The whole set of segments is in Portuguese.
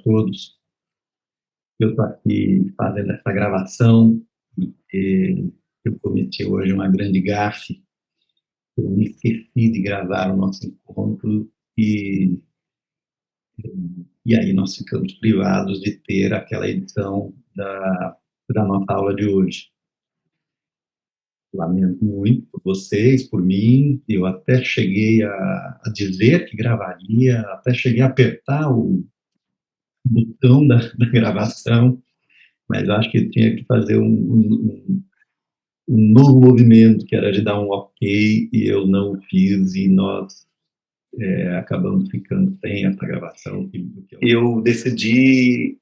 todos. Eu estou aqui fazendo essa gravação porque eu cometi hoje uma grande gafe. Eu me esqueci de gravar o nosso encontro e, e aí nós ficamos privados de ter aquela edição da nossa aula de hoje. Lamento muito por vocês, por mim. Eu até cheguei a dizer que gravaria, até cheguei a apertar o botão da gravação, mas acho que tinha que fazer um novo movimento, que era de dar um ok, e eu não o fiz, e nós acabamos ficando sem essa gravação. Eu decidi,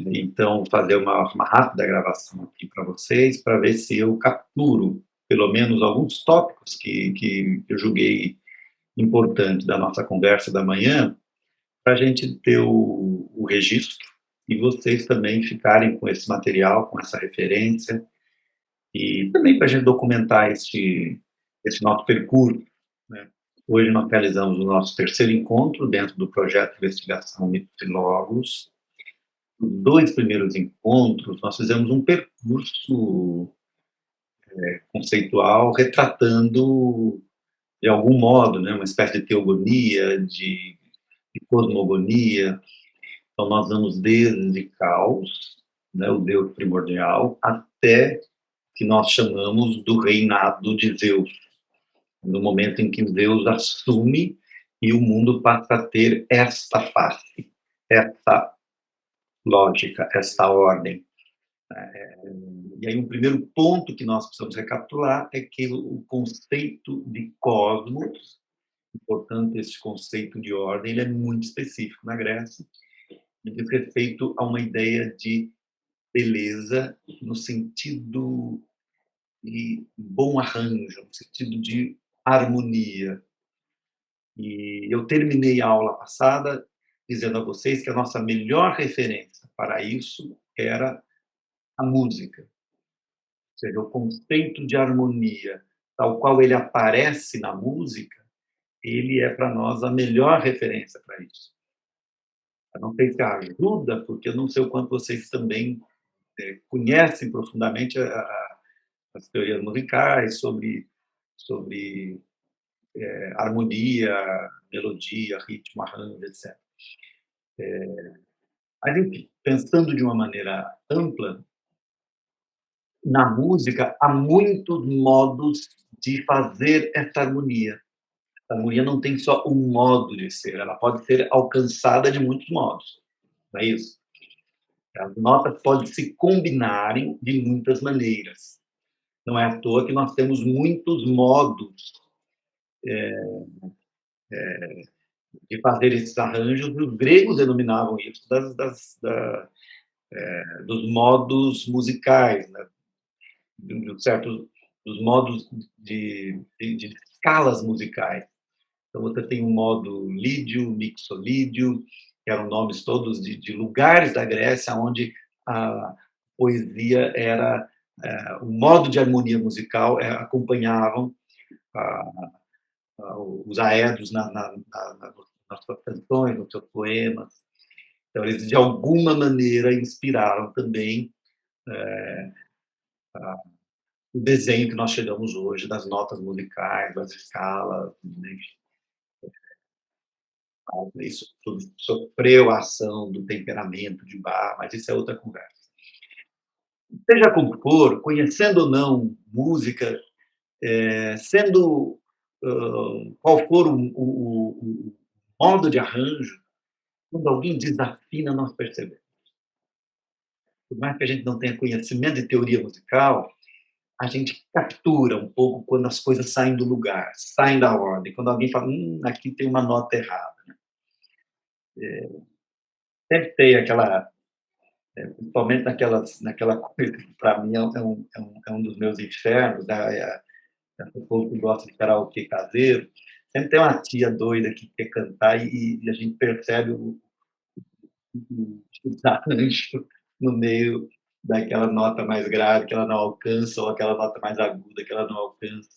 então, fazer uma rápida gravação aqui para vocês, para ver se eu capturo, pelo menos, alguns tópicos que eu julguei importantes da nossa conversa da manhã, para a gente ter o registro, e vocês também ficarem com esse material, com essa referência, e também para a gente documentar esse nosso percurso, né? Hoje nós realizamos o nosso terceiro encontro dentro do projeto de investigação Mitos e Logos. Os dois primeiros encontros, nós fizemos um percurso conceitual retratando, de algum modo, né, uma espécie de teogonia, de cosmogonia. Então, nós vamos desde Caos, né, o Deus primordial, até que nós chamamos do reinado de Zeus, no momento em que Zeus assume e o mundo passa a ter esta face, esta lógica, esta ordem. E aí, um primeiro ponto que nós precisamos recapitular é que o conceito de cosmos, portanto, esse conceito de ordem, ele é muito específico na Grécia, e diz respeito a uma ideia de beleza no sentido de bom arranjo, no sentido de harmonia. E eu terminei a aula passada dizendo a vocês que a nossa melhor referência para isso era a música. Ou seja, o conceito de harmonia, tal qual ele aparece na música, ele é para nós a melhor referência para isso. Eu não sei se ajuda, porque eu não sei o quanto vocês também conhecem profundamente as teorias musicais sobre harmonia, melodia, ritmo, arranjo, etc. Mas, enfim, pensando de uma maneira ampla, na música há muitos modos de fazer essa harmonia. A harmonia não tem só um modo de ser, ela pode ser alcançada de muitos modos, não é isso? As notas podem se combinarem de muitas maneiras. Não é à toa que nós temos muitos modos de fazer esses arranjos, e os gregos denominavam isso dos modos musicais, né? De certos dos modos de escalas musicais. Então, você tem o modo lídio, mixolídio, que eram nomes todos de lugares da Grécia onde a poesia era o modo de harmonia musical acompanhavam a, os aedos nas suas canções, nos seus poemas. Então, eles, de alguma maneira, inspiraram também o desenho que nós chegamos hoje, das notas musicais, das escalas, né? Isso tudo sofreu a ação do temperamento de Bach, mas isso é outra conversa. Seja como for, conhecendo ou não música, sendo qual for o modo de arranjo, quando alguém desafina, nós percebemos. Por mais que a gente não tenha conhecimento de teoria musical, a gente captura um pouco quando as coisas saem do lugar, saem da ordem. Quando alguém fala, aqui tem uma nota errada. Sempre tem aquela, principalmente naquela coisa que, para mim, é um dos meus infernos, né? O povo que gosta de karaokê caseiro, sempre tem uma tia doida que quer cantar e a gente percebe o desarranjo no meio daquela nota mais grave que ela não alcança ou aquela nota mais aguda que ela não alcança.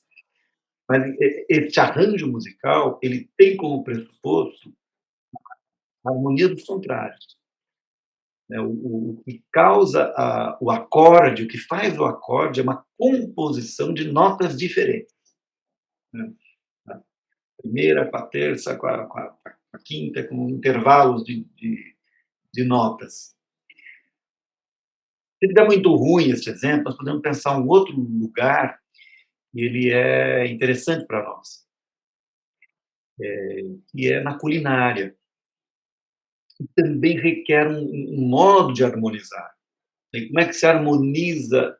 Mas esse arranjo musical, ele tem como pressuposto a harmonia dos contrários. né? O que causa o acorde, o que faz o acorde é uma composição de notas diferentes, né? A primeira com a terça, com a quinta, com intervalos de notas. Se der muito ruim esse exemplo, nós podemos pensar um outro lugar e ele é interessante para nós, que é na culinária, que também requer um modo de harmonizar. E como é que se harmoniza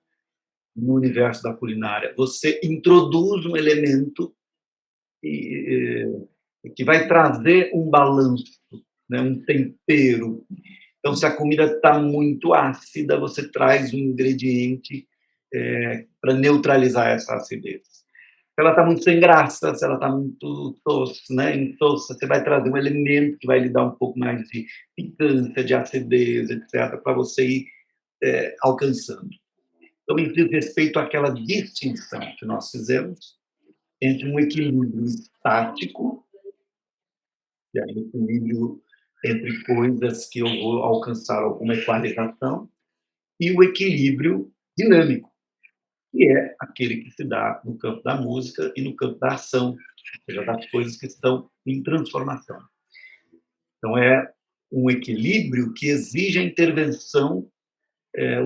no universo da culinária? Você introduz um elemento que vai trazer um balanço, né, um tempero. Então, se a comida está muito ácida, você traz um ingrediente para neutralizar essa acidez. Se ela está muito sem graça, se ela está muito doce, né, insossa, você vai trazer um elemento que vai lhe dar um pouco mais de picância, de acidez, etc., para você ir alcançando. Então, isso diz respeito àquela distinção que nós fizemos entre um equilíbrio estático, e aí um equilíbrio entre coisas que eu vou alcançar alguma equalização, e o equilíbrio dinâmico, que é aquele que se dá no campo da música e no campo da ação, ou seja, das coisas que estão em transformação. Então, é um equilíbrio que exige a intervenção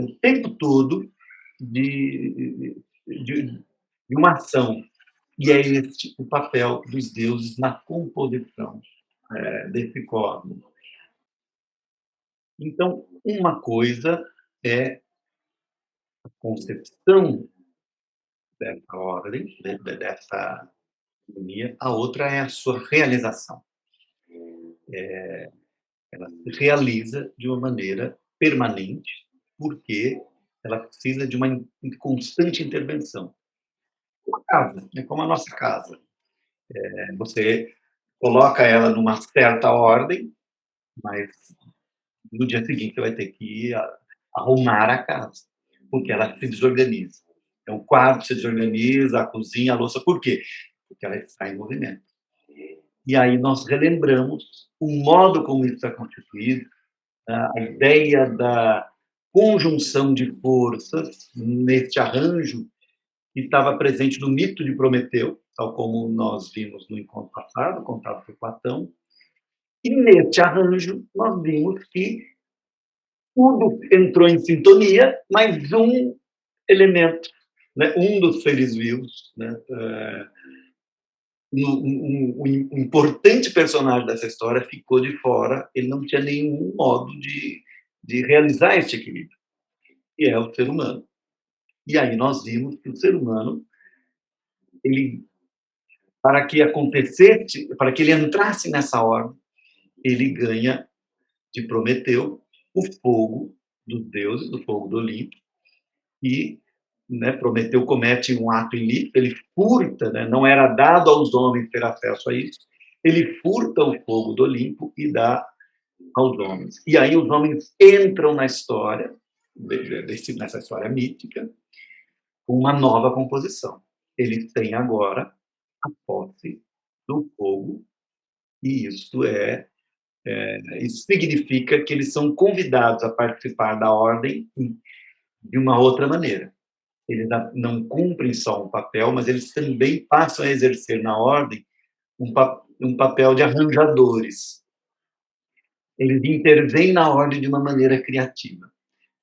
o tempo todo de, de, de uma ação. E é este o papel dos deuses na composição desse cosmos. Então, uma coisa é a concepção dessa ordem, dessa harmonia, a outra é a sua realização. Ela se realiza de uma maneira permanente, porque ela precisa de uma constante intervenção. Uma casa, é como a nossa casa. Você coloca ela numa certa ordem, mas no dia seguinte você vai ter que arrumar a casa, porque ela se desorganiza. Então, o quarto se desorganiza, a cozinha, a louça, por quê? Porque ela está em movimento. E aí nós relembramos o modo como isso está constituído, a ideia da conjunção de forças neste arranjo que estava presente no mito de Prometeu, tal como nós vimos no encontro passado, contado por Platão. E neste arranjo nós vimos que tudo entrou em sintonia, mas um elemento, né, um dos seres vivos, né, um importante personagem dessa história ficou de fora, ele não tinha nenhum modo de realizar este equilíbrio, que é o ser humano. E aí nós vimos que o ser humano, ele, para que acontecesse, para que ele entrasse nessa ordem, ele ganha de Prometeu o fogo dos deuses, o fogo do Olimpo, e né, Prometeu comete um ato ilícito, ele furta, né, não era dado aos homens ter acesso a isso, ele furta o fogo do Olimpo e dá aos homens. E aí os homens entram na história, nessa história mítica, com uma nova composição. Eles têm agora a posse do fogo, e isso significa que eles são convidados a participar da ordem de uma outra maneira. Eles não cumprem só um papel, mas eles também passam a exercer na ordem um papel de arranjadores. Eles intervêm na ordem de uma maneira criativa,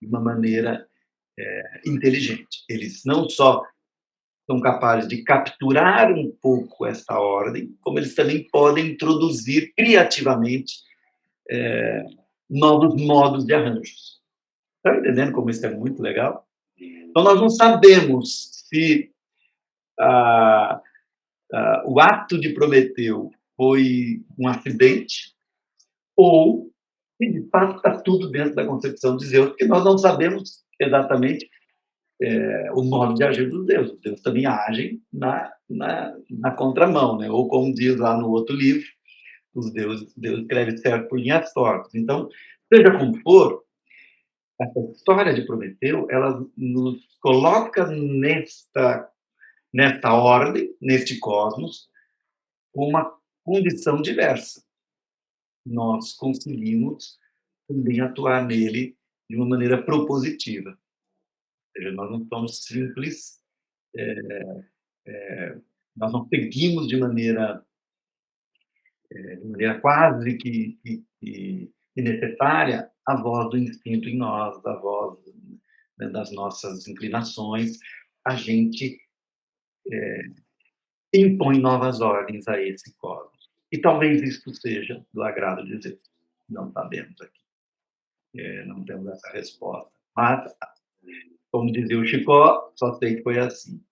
de uma maneira inteligente. Eles não só são capazes de capturar um pouco essa ordem, como eles também podem introduzir criativamente novos modos de arranjos. Está entendendo como isso é muito legal? Então, nós não sabemos se o ato de Prometeu foi um acidente ou se de fato está tudo dentro da concepção de Zeus, porque nós não sabemos exatamente o modo de agir dos deuses. Os deuses também agem na contramão, né? Ou como diz lá no outro livro, Deus escreve certo por linhas tortas. Então, seja como for, essa história de Prometeu, ela nos coloca nesta ordem, neste cosmos, com uma condição diversa. Nós conseguimos também atuar nele de uma maneira propositiva. Ou seja, nós não somos simples, nós não seguimos de maneira quase que necessária a voz do instinto em nós, a voz, né, das nossas inclinações. A gente impõe novas ordens a esse cosmos. E talvez isso seja do agrado de Deus. Não sabemos aqui, não temos essa resposta. Mas, como dizia o Chicó, só sei que foi assim.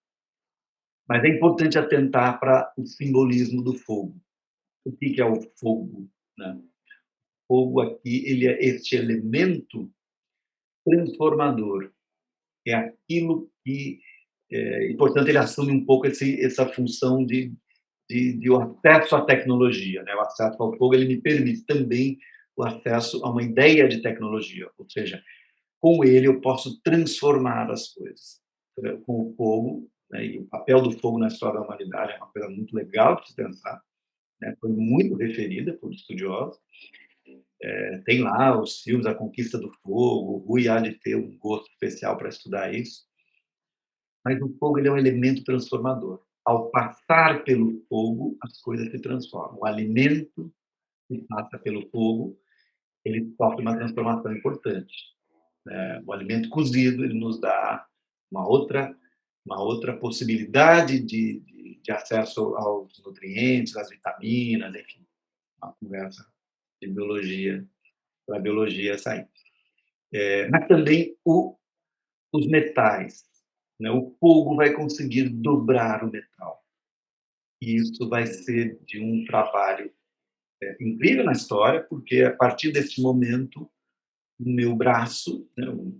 Mas é importante atentar para o simbolismo do fogo. O que é o fogo? Né? O fogo aqui, ele é este elemento transformador. É aquilo que, e portanto ele assume um pouco essa função de o acesso à tecnologia, né? O acesso ao fogo, ele me permite também o acesso a uma ideia de tecnologia, ou seja, com ele eu posso transformar as coisas. Com o fogo, né, e o papel do fogo na história da humanidade é uma coisa muito legal de se pensar, né? Foi muito referida por estudiosos. Tem lá os filmes A Conquista do Fogo, o Rui há de ter um gosto especial para estudar isso, mas o fogo, ele é um elemento transformador. Ao passar pelo fogo, as coisas se transformam. O alimento que passa pelo fogo, ele sofre uma transformação importante. O alimento cozido, ele nos dá uma outra, uma outra possibilidade de acesso aos nutrientes, às vitaminas, enfim, uma conversa de biologia, para a biologia sair. Mas também os metais, né? O fogo vai conseguir dobrar o metal. E isso vai ser de um trabalho incrível na história, porque a partir desse momento, o meu braço, né, o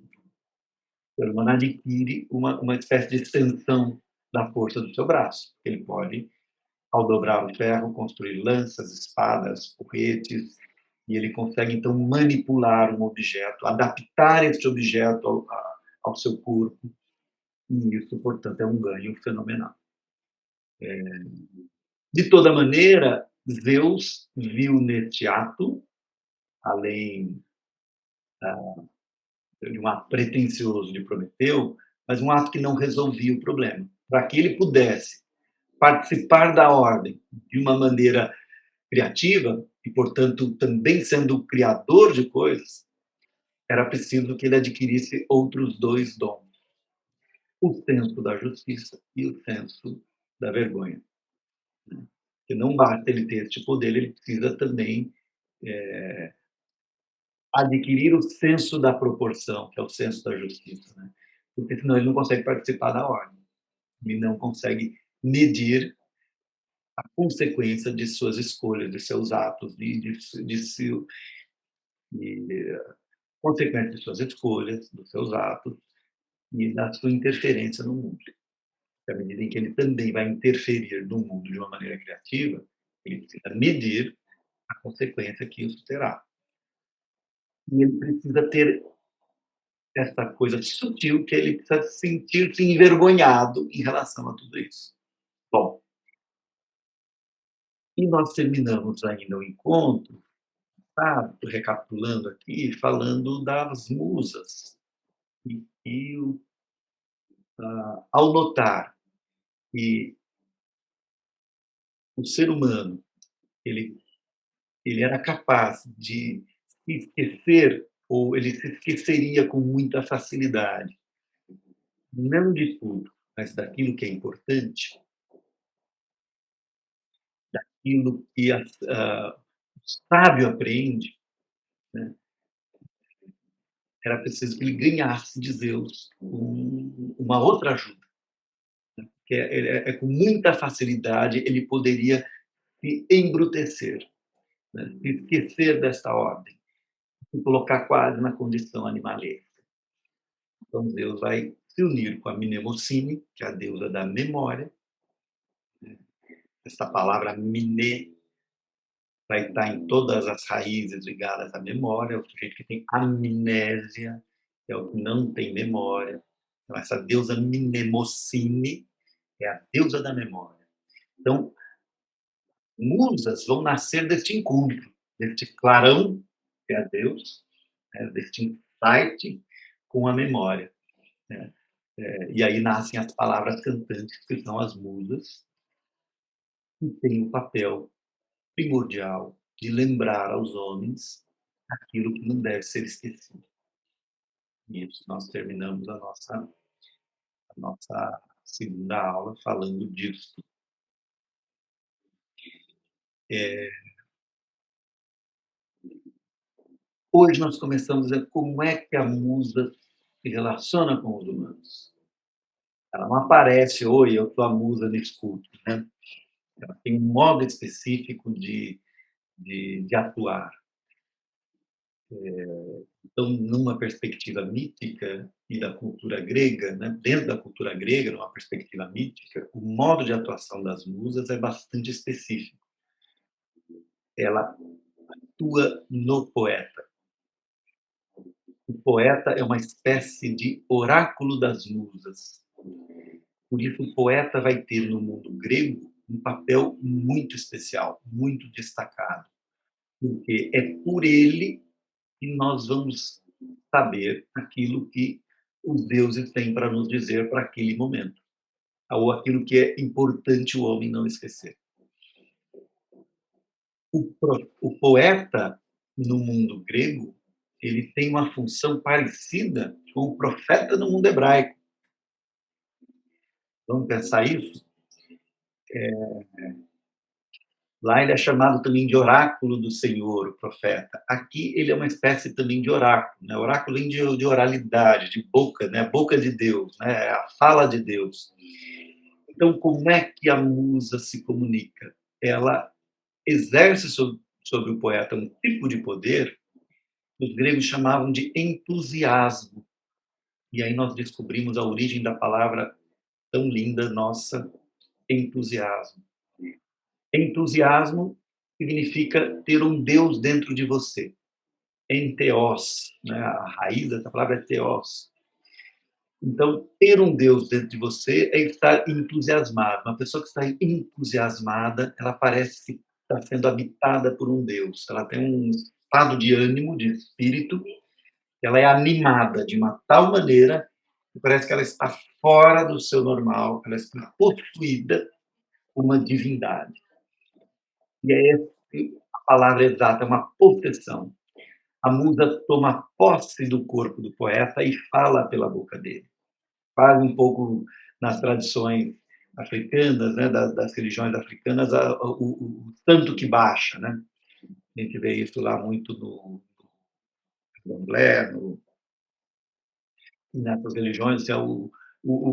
ser humano adquire uma espécie de extensão da força do seu braço. Ele pode, ao dobrar o ferro, construir lanças, espadas, porretes, e ele consegue, então, manipular um objeto, adaptar esse objeto ao seu corpo, e isso, portanto, é um ganho fenomenal. De toda maneira, Zeus viu neste ato, além de um ato pretensioso de Prometeu, mas um ato que não resolvia o problema. Para que ele pudesse participar da ordem de uma maneira criativa, e, portanto, também sendo o criador de coisas, era preciso que ele adquirisse outros dois dons: o senso da justiça e o senso da vergonha. Que não basta ele ter este poder, ele precisa também adquirir o senso da proporção, que é o senso da justiça, né? Porque senão ele não consegue participar da ordem, ele não consegue medir a consequência de suas escolhas, de seus atos, de consequência de suas escolhas, dos seus atos e da sua interferência no mundo. À medida em que ele também vai interferir no mundo de uma maneira criativa, ele precisa medir a consequência que isso terá. E ele precisa ter essa coisa sutil que ele precisa sentir-se envergonhado em relação a tudo isso. Bom, e nós terminamos ainda o encontro, tá, recapitulando aqui, falando das musas. Ao notar que o ser humano, ele, ele era capaz de se esquecer, ou ele se esqueceria com muita facilidade, não de tudo, mas daquilo que é importante, aquilo que o sábio aprende, né? Era preciso que ele ganhasse de Deus uma outra ajuda, que com muita facilidade ele poderia se embrutecer, né? Se esquecer desta ordem, se colocar quase na condição animalesca. Então Deus vai se unir com a Mnemocine, que é a deusa da memória. Essa palavra mne vai estar em todas as raízes ligadas à memória, o sujeito que tem amnésia, que é o que não tem memória. Então, essa deusa Mnemocine é a deusa da memória. Então, musas vão nascer deste encontro, deste clarão, que é Deus, né, deste insight com a memória, né. E aí nascem as palavras cantantes, que são as musas, que têm o papel primordial de lembrar aos homens aquilo que não deve ser esquecido. E isso nós terminamos a nossa segunda aula falando disso. Eh, Hoje nós começamos a ver como é que a musa se relaciona com os humanos. Ela não aparece: "Oi, eu sou a musa, me escute", né. Ela tem um modo específico de atuar. Então, numa perspectiva mítica e da cultura grega, né, dentro da cultura grega, numa perspectiva mítica, o modo de atuação das musas é bastante específico. Ela atua no poeta. O poeta é uma espécie de oráculo das musas. Por isso, o poeta vai ter no mundo grego um papel muito especial, muito destacado, porque é por ele que nós vamos saber aquilo que os deuses têm para nos dizer para aquele momento, ou aquilo que é importante o homem não esquecer. O poeta, no mundo grego, ele tem uma função parecida com o profeta no mundo hebraico. Vamos pensar isso? Lá ele é chamado também de oráculo do Senhor, o profeta. Aqui ele é uma espécie também de oráculo, né? Oráculo vem de oralidade, de boca, né? Boca de Deus, né? A fala de Deus. Então, como é que a musa se comunica? Ela exerce sobre o poeta um tipo de poder que os gregos chamavam de entusiasmo. E aí nós descobrimos a origem da palavra tão linda nossa, entusiasmo. Entusiasmo significa ter um Deus dentro de você. Enteos, né? A raiz dessa palavra é teos. Então, ter um Deus dentro de você é estar entusiasmado. Uma pessoa que está entusiasmada, ela parece que está sendo habitada por um Deus. Ela tem um estado de ânimo, de espírito, ela é animada de uma tal maneira que parece que ela está fora do seu normal, ela está possuída por uma divindade. E é essa a palavra exata, é uma possessão. A musa toma posse do corpo do poeta e fala pela boca dele. Faz um pouco nas tradições africanas, né, das religiões africanas, o santo que baixa, né? A gente vê isso lá muito no candomblé, nessas religiões, que é o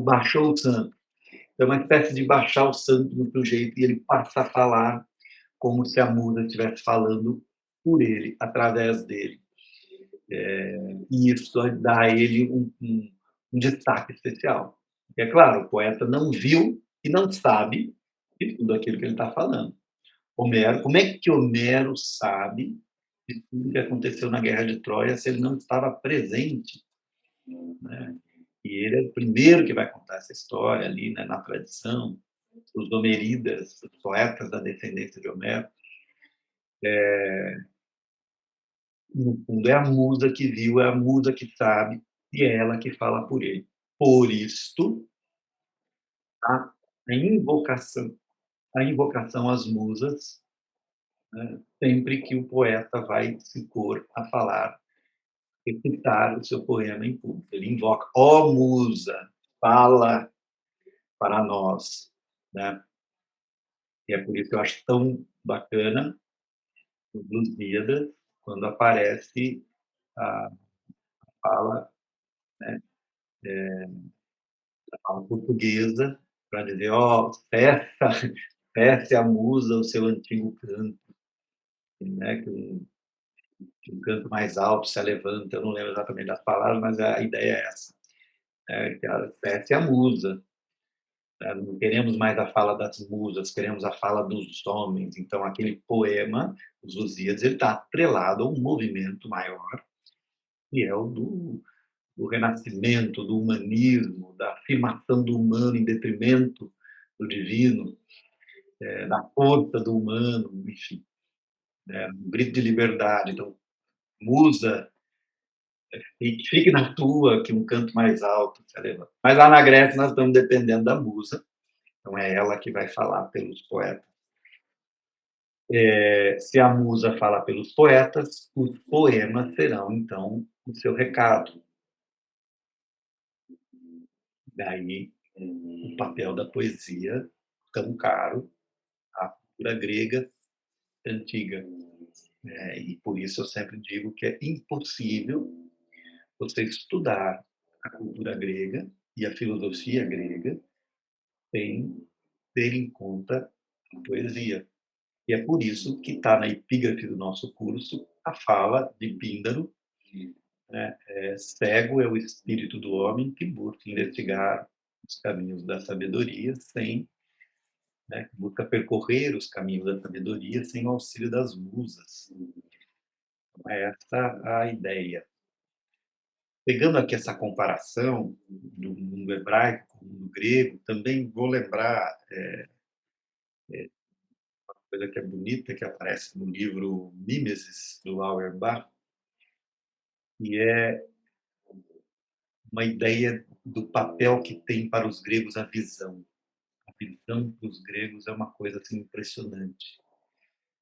baixou o santo. É uma espécie de baixar o santo no sujeito e ele passa a falar como se a musa estivesse falando por ele, através dele. E isso dá a ele um destaque especial. E é claro, o poeta não viu e não sabe de tudo aquilo que ele está falando. Homero, como é que Homero sabe de tudo que aconteceu na Guerra de Troia se ele não estava presente, né? E ele é o primeiro que vai contar essa história ali, né, na tradição, os Homeridas, os poetas da descendência de Homero. No fundo, é a musa que viu, é a musa que sabe, e é ela que fala por ele. Por isto, a a invocação a invocação às musas, né, sempre que o poeta vai se pôr a falar, recitar o seu poema em público. Ele invoca: "Ó musa, fala para nós", né. E é por isso que eu acho tão bacana os Lusíadas, quando aparece a fala, né, a fala portuguesa, para dizer: "Ó, cesse a musa o seu antigo canto", né, que um canto mais alto se levanta, eu não lembro exatamente das palavras, mas a ideia é essa, que ela cesse a musa, né, não queremos mais a fala das musas, queremos a fala dos homens. Então aquele poema, os Lusíadas, ele está atrelado a um movimento maior, que é o do renascimento, do humanismo, da afirmação do humano em detrimento do divino, da força do humano, enfim, um grito de liberdade. Então, musa E fique na tua, que um canto mais alto te eleva. Mas lá na Grécia nós estamos dependendo da musa, então é ela que vai falar pelos poetas. Se a musa fala pelos poetas, os poemas terão então o seu recado. Daí o papel da poesia tão caro à cultura grega antiga. E por isso eu sempre digo que é impossível você estudar a cultura grega e a filosofia grega sem ter em conta a poesia. E é por isso que está na epígrafe do nosso curso a fala de Píndaro, né? Cego é o espírito do homem que busca investigar os caminhos da sabedoria sem, né, busca percorrer os caminhos da sabedoria sem o auxílio das musas. Então, é essa a ideia. Pegando aqui essa comparação do mundo hebraico com o mundo grego, também vou lembrar coisa que é bonita, que aparece no livro Mimesis, do Auerbach, e é uma ideia do papel que tem para os gregos a visão. A visão para os gregos é uma coisa assim, impressionante.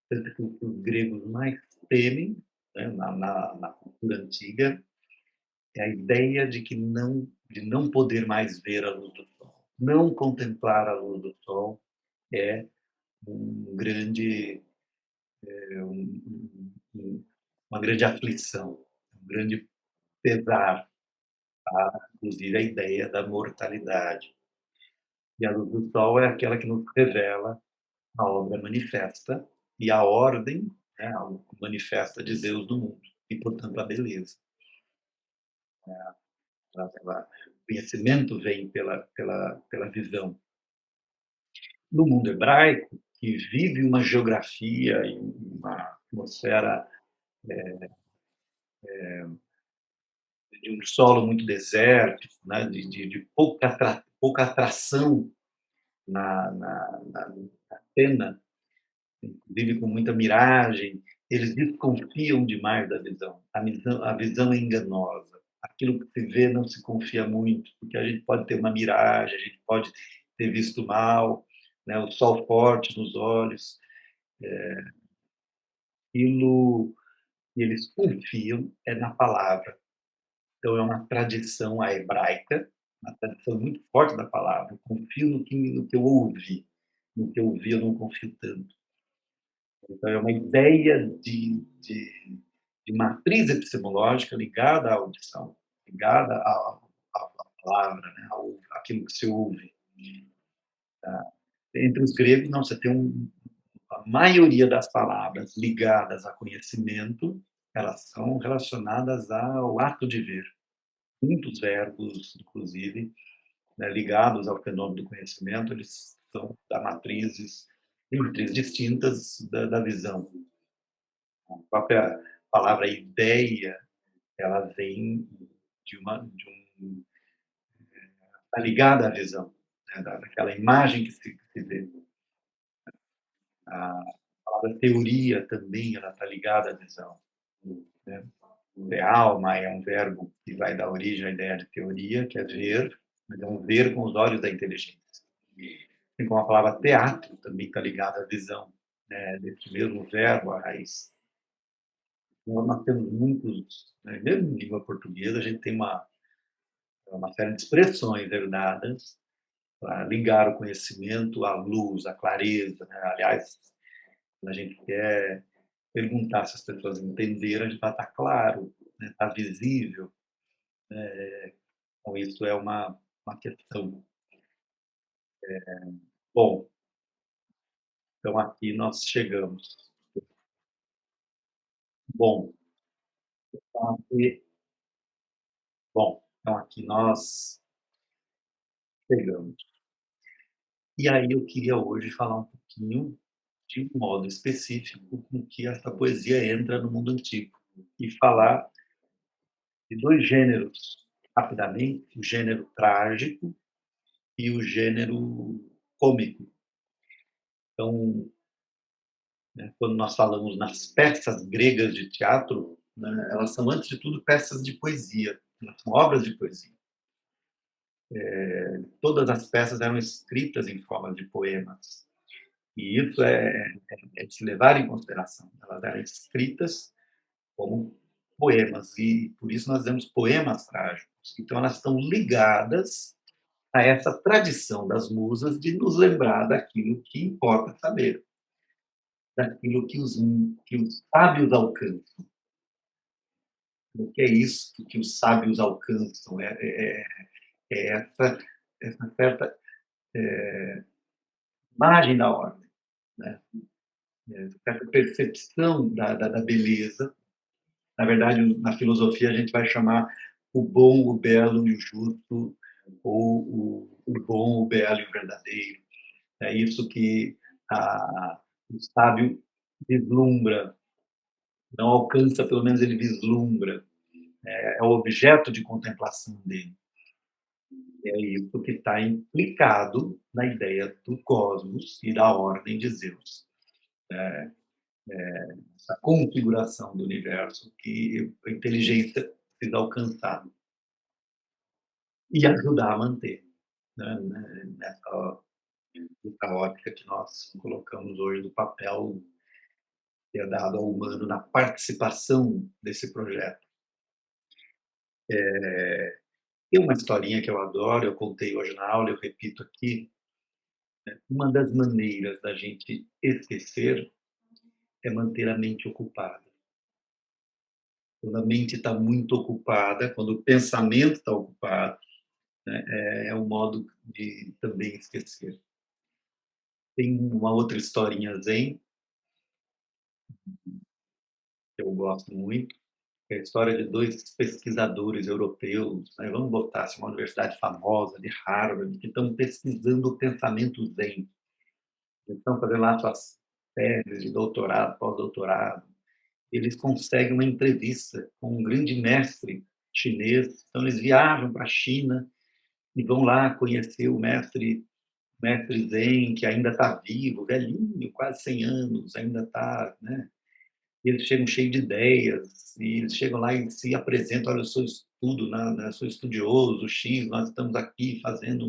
Tanto que os gregos mais temem, né, na cultura antiga, é a ideia de não poder mais ver a luz do sol. Não contemplar a luz do sol é um grande, uma grande aflição, um grande pesar, inclusive a ideia da mortalidade. E a luz do sol é aquela que nos revela a obra manifesta e a ordem, né, a manifesta de Deus no mundo, e, portanto, a beleza. O conhecimento vem pela visão. No mundo hebraico, que vive uma geografia e uma atmosfera de um solo muito desértico, né, de pouca atração na cena, inclusive com muita miragem, eles desconfiam demais da visão. A visão é enganosa. Aquilo que se vê não se confia muito, porque a gente pode ter uma miragem, a gente pode ter visto mal, né, o sol forte nos olhos, aquilo que eles confiam é na palavra. Então é uma tradição a hebraica, uma tradição muito forte da palavra. Eu confio no que eu ouvi, no que eu ouvi eu não confio tanto. Então, é uma ideia de matriz epistemológica ligada à audição, ligada à palavra, né, àquilo que se ouve. Entre os gregos, não, você tem a maioria das palavras ligadas a conhecimento, elas são relacionadas ao ato de ver. Muitos verbos, inclusive, né, ligados ao fenômeno do conhecimento, eles são de matrizes distintas da visão. A própria palavra ideia, ela vem está ligada à visão, né, daquela imagem que se vê. A palavra teoria também, ela está ligada à visão, né. Alma é um verbo que vai dar origem à ideia de teoria, que é ver, mas é um ver com os olhos da inteligência. Assim como a palavra teatro também está ligada à visão, né, desse mesmo verbo, a raiz. Então, nós temos muitos, né, mesmo em língua portuguesa, a gente tem uma série de expressões herdadas para ligar o conhecimento à luz, à clareza, né? Aliás, quando a gente quer perguntar se as pessoas entenderam, a gente fala, está claro, está, né? Tá visível. Então, isso é uma questão. Bom, então aqui nós chegamos. Bom, então aqui, então aqui nós chegamos. E aí eu queria hoje falar um pouquinho de um modo específico com que essa poesia entra no mundo antigo e falar de dois gêneros, rapidamente, o gênero trágico e o gênero cômico. Então, né, quando nós falamos nas peças gregas de teatro, né, elas são, antes de tudo, peças de poesia, elas são obras de poesia. Todas as peças eram escritas em forma de poemas, e isso é de se levar em consideração. Elas eram escritas como poemas, e por isso nós temos poemas trágicos. Então, elas estão ligadas a essa tradição das musas de nos lembrar daquilo que importa saber, daquilo que os sábios alcançam. O que é isso que os sábios alcançam? É essa certa imagem da ordem, né? Essa percepção da beleza. Na verdade, na filosofia, a gente vai chamar o bom, o belo e o justo, ou o bom, o belo e o verdadeiro. É isso que o sábio vislumbra, não alcança, pelo menos ele vislumbra, é o objeto de contemplação dele. É isso que está implicado na ideia do cosmos e da ordem de Zeus. Essa configuração do universo que a inteligência precisa alcançar e ajudar a manter, nessa ótica que nós colocamos hoje do papel que é dado ao humano na participação desse projeto. Tem uma historinha que eu adoro, eu contei hoje na aula, eu repito aqui. Uma das maneiras da gente esquecer é manter a mente ocupada. Quando a mente está muito ocupada, quando o pensamento está ocupado, né, é um modo de também esquecer. Tem uma outra historinha zen, que eu gosto muito, que é a história de dois pesquisadores europeus, né, vamos botar assim, uma universidade famosa de Harvard, que estão pesquisando o pensamento zen. Estão fazendo lá suas teses de doutorado, pós-doutorado. Eles conseguem uma entrevista com um grande mestre chinês. Então, eles viajam para a China e vão lá conhecer o mestre Zen, que ainda está vivo, velhinho, quase 100 anos, ainda está, né? Eles chegam cheios de ideias, e eles chegam lá e se apresentam: olha, eu sou estudo, né? Sou estudioso, X, nós estamos aqui fazendo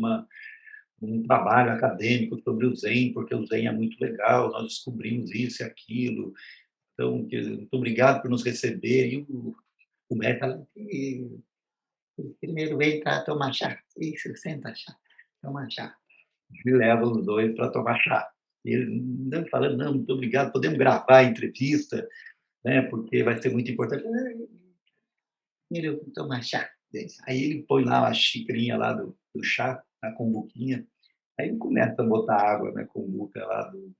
um trabalho acadêmico sobre o Zen, porque o Zen é muito legal, nós descobrimos isso e aquilo, então, muito obrigado por nos receber. E o médico fala: primeiro vem cá tomar chá. Isso, senta chá, toma chá. E leva os dois para tomar chá. E ele não fala: não, muito obrigado, podemos gravar a entrevista, né, porque vai ser muito importante. Primeiro tomar chá. Aí ele põe lá a xicrinha lá do chá, a cumbuquinha, aí ele começa a botar água na cumbuca lá do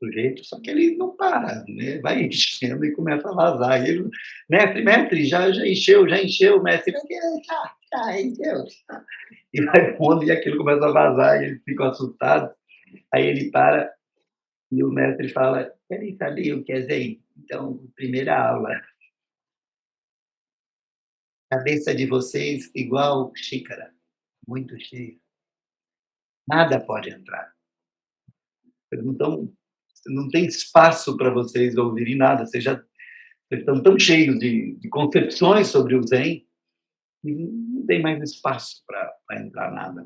sujeito, só que ele não para, né? Vai enchendo e começa a vazar. E ele, mestre, já encheu, mestre, já encheu. E vai pondo e aquilo começa a vazar e eles ficam assustados. Aí ele para e o mestre fala: querem saber o que é Zen? Então, primeira aula, cabeça de vocês igual xícara, muito cheia. Nada pode entrar. Então, não tem espaço para vocês ouvirem nada. Vocês estão tão cheios de concepções sobre o Zen que não tem mais espaço para entrar nada.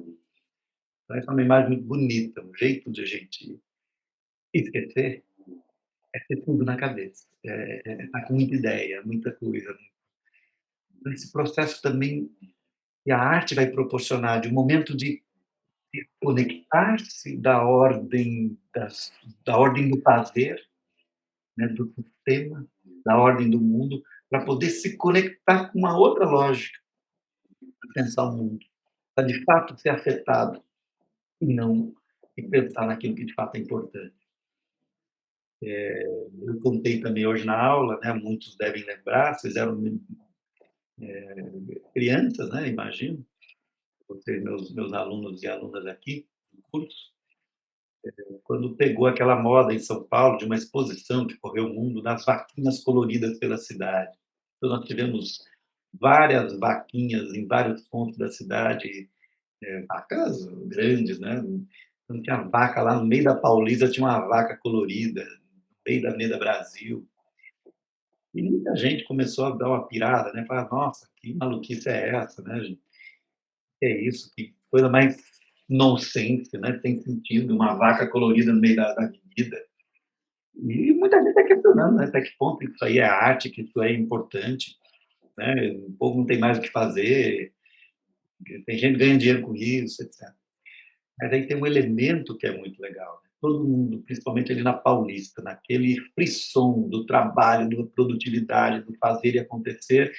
Então, essa é uma imagem muito bonita, um jeito de a gente esquecer é ter tudo na cabeça, tá com muita ideia, muita coisa. Então, esse processo também que a arte vai proporcionar, de um momento de conectar-se da ordem do fazer, né, do sistema, da ordem do mundo, para poder se conectar com uma outra lógica, para pensar o mundo, para de fato ser afetado e não e pensar naquilo que de fato é importante. Eu contei também hoje na aula, né, muitos devem lembrar, vocês eram crianças, né, imagino, vocês, meus alunos e alunas aqui do curso, quando pegou aquela moda em São Paulo de uma exposição que correu o mundo das vaquinhas coloridas pela cidade. Então, nós tivemos várias vaquinhas em vários pontos da cidade, vacas grandes, né? Então, tinha vaca lá no meio da Paulista, tinha uma vaca colorida, no meio da Avenida Brasil. E muita gente começou a dar uma pirada, né, falar: "Nossa, que maluquice é essa, né, gente? Que é isso? Que coisa mais nonsense, né, sem sentido, uma vaca colorida no meio da avenida". E muita gente está questionando, né, até que ponto isso aí é arte, que isso é importante, né, o povo não tem mais o que fazer, tem gente ganhando dinheiro com isso, etc. Mas aí tem um elemento que é muito legal, né, todo mundo, principalmente ali na Paulista, naquele frisson do trabalho, da produtividade, do fazer e acontecer,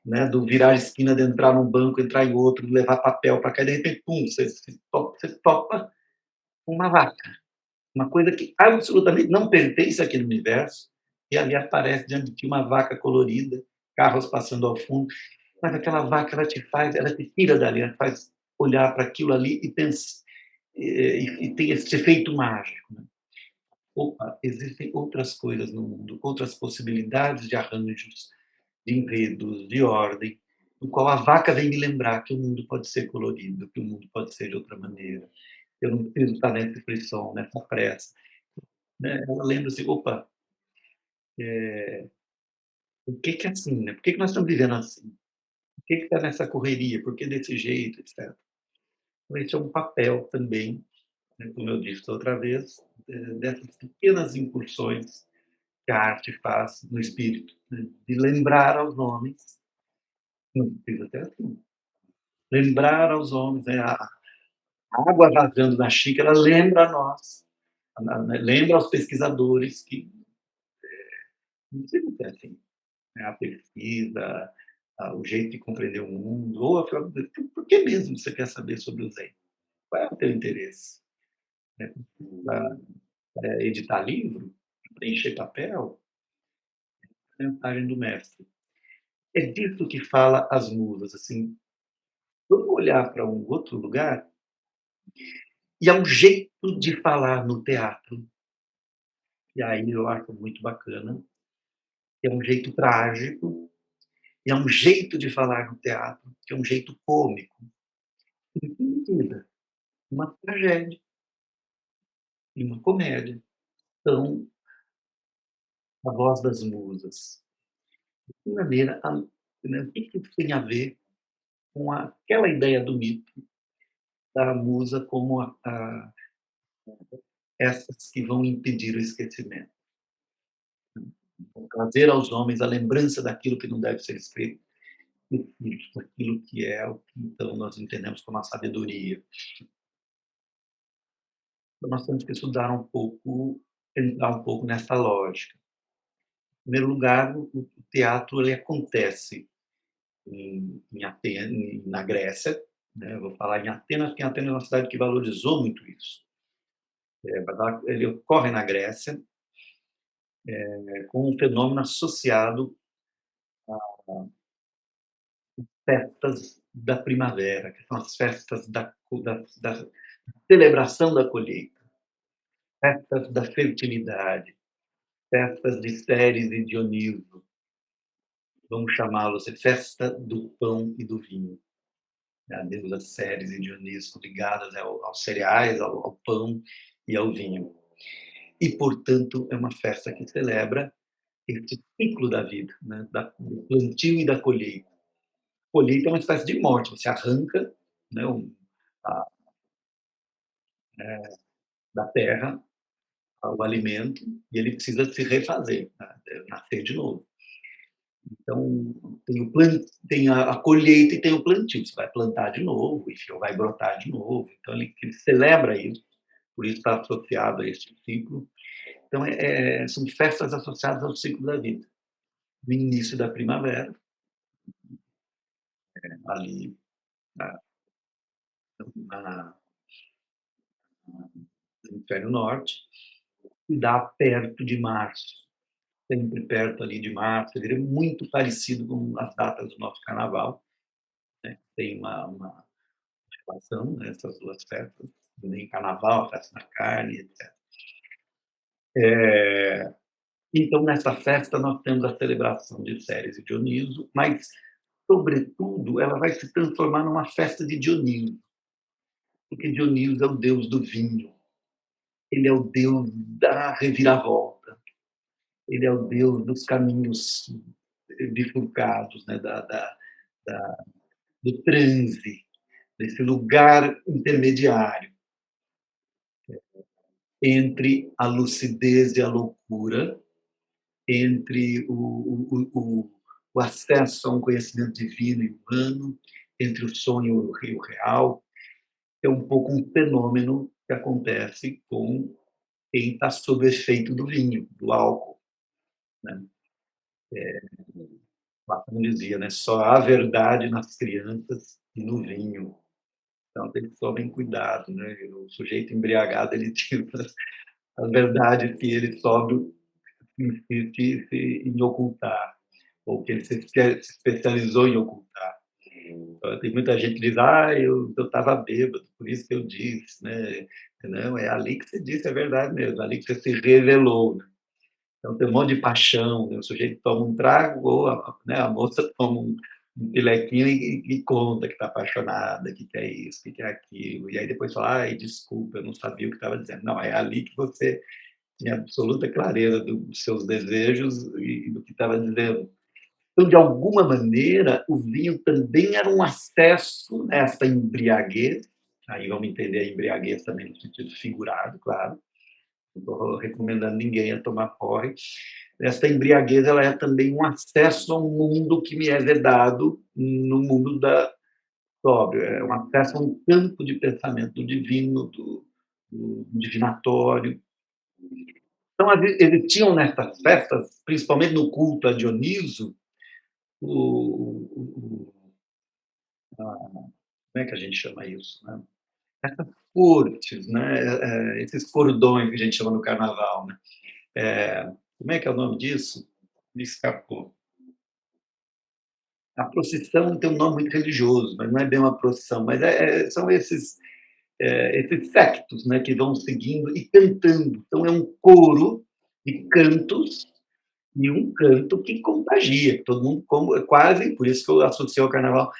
né, do virar a esquina, de entrar num banco, entrar em outro, levar papel para cá, e de repente, pum, você topa uma vaca, uma coisa que absolutamente não pertence àquele universo, e ali aparece diante de ti uma vaca colorida, carros passando ao fundo, mas aquela vaca ela te tira dali, ela te faz olhar para aquilo ali e pensar, e tem esse efeito mágico, né. Opa, existem outras coisas no mundo, outras possibilidades de arranjos, de enredos, de ordem, no qual a vaca vem me lembrar que o mundo pode ser colorido, que o mundo pode ser de outra maneira. Eu não preciso estar nessa pressão, nessa pressa, né. Ela lembra assim: "Opa, por que que é assim, né? Por que que nós estamos vivendo assim? Por que que está nessa correria? Por que desse jeito?", etcétera. Então esse é um papel também, né, como eu disse outra vez, dessas pequenas incursões que a arte faz no espírito, né, de lembrar aos homens, não precisa ser assim, lembrar aos homens, né, a água vazando na xícara lembra a nós, lembra aos pesquisadores que não precisa ser assim, né, a pesquisa, o jeito de compreender o mundo, ou a por que mesmo você quer saber sobre o Zen? Qual é o teu interesse? Né, pra, editar livro? Preencher papel? Mensagem do mestre. É disso que fala as musas, assim, vamos olhar para um outro lugar, e há um jeito de falar no teatro, e aí eu acho muito bacana, que é um jeito trágico, e é um jeito de falar no teatro, que é um jeito cômico. Em que medida? Uma tragédia e uma comédia são a voz das musas. De que maneira, né, o que que isso tem a ver com aquela ideia do mito da musa como essas que vão impedir o esquecimento? Vão trazer aos homens a lembrança daquilo que não deve ser escrito, e daquilo que é o que então nós entendemos como a sabedoria. Então nós temos que estudar um pouco, entrar um pouco nessa lógica. Em primeiro lugar, o teatro ele acontece em Atenas, na Grécia, né, eu vou falar em Atenas, porque Atenas é uma cidade que valorizou muito isso. Ele ocorre na Grécia, com um fenômeno associado às festas da primavera, que são as festas da celebração da colheita, festas da fertilidade, festas de Ceres e Dioniso, vamos chamá-los de festa do pão e do vinho. A deusa Ceres e Dioniso são ligadas aos cereais, ao pão e ao vinho. E, portanto, é uma festa que celebra esse ciclo da vida, né, do plantio e da colheita. Colheita é uma espécie de morte, você arranca, né, a, da terra o alimento e ele precisa se refazer, né, nascer de novo. Então, tem a colheita e tem o plantio. Você vai plantar de novo, enfim, vai brotar de novo. Então, ele celebra isso, por isso está associado a esse ciclo. Então, são festas associadas ao ciclo da vida. No início da primavera, ali na, na, no hemisfério norte, e dá perto de março, sempre perto ali de março. Ele é muito parecido com as datas do nosso carnaval, né? Tem uma relação, né, essas duas festas, nem carnaval, a festa da carne, etc. Então, nessa festa, nós temos a celebração de Ceres e Dioniso, mas, sobretudo, ela vai se transformar numa festa de Dioniso, porque Dioniso é o deus do vinho, ele é o deus da reviravolta, ele é o Deus dos caminhos bifurcados, né, da do transe, desse lugar intermediário entre a lucidez e a loucura, entre o acesso a um conhecimento divino e humano, entre o sonho e o real. É um pouco um fenômeno que acontece com quem está sob o efeito do vinho, do álcool, né? Platão dizia, né? Só há verdade nas crianças e no vinho. Então tem que tomar cuidado, né? O sujeito embriagado ele tira a verdade que ele sóbrio insiste em ocultar, ou que ele se especializou em ocultar. Tem muita gente que diz, eu estava bêbado, por isso que eu disse, né? Não, é ali que você disse, é verdade mesmo, ali que você se revelou. Né? Então tem um monte de paixão, né? O sujeito toma um trago, ou né, a moça toma um pilequinho e conta que está apaixonada, que quer isso, que quer aquilo, e aí depois fala, desculpa, eu não sabia o que estava dizendo. Não, é ali que você tinha absoluta clareza dos seus desejos e do que estava dizendo. Então, de alguma maneira, o vinho também era um acesso nessa embriaguez, aí vamos entender a embriaguez também no sentido figurado, claro, não estou recomendando ninguém a tomar porre. Essa embriaguez ela é também um acesso a um mundo que me é vedado no mundo da sóbrio, é um acesso a um campo de pensamento do divino, do divinatório. Então, eles tinham nessas festas, principalmente no culto a Dioniso, o, como é que a gente chama isso? Né? Essas cortes, né? Esses cordões que a gente chama no carnaval. Né? Como é que é o nome disso? Me escapou. A procissão tem um nome muito religioso, mas não é bem uma procissão, mas são esses sectos, né, que vão seguindo e cantando. Então é um coro de cantos e um canto que contagia, que todo mundo quase, por isso que eu associei ao carnaval,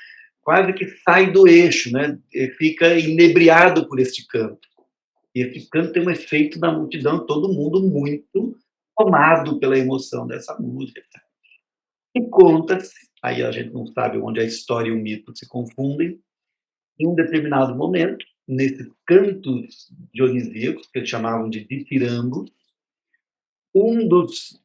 quase que sai do eixo, né? E fica inebriado por este canto. E esse canto tem um efeito na multidão, todo mundo muito tomado pela emoção dessa música. E conta-se, aí a gente não sabe onde a história e o mito se confundem, em um determinado momento, nesses cantos dionisíacos, que eles chamavam de ditirambos, um dos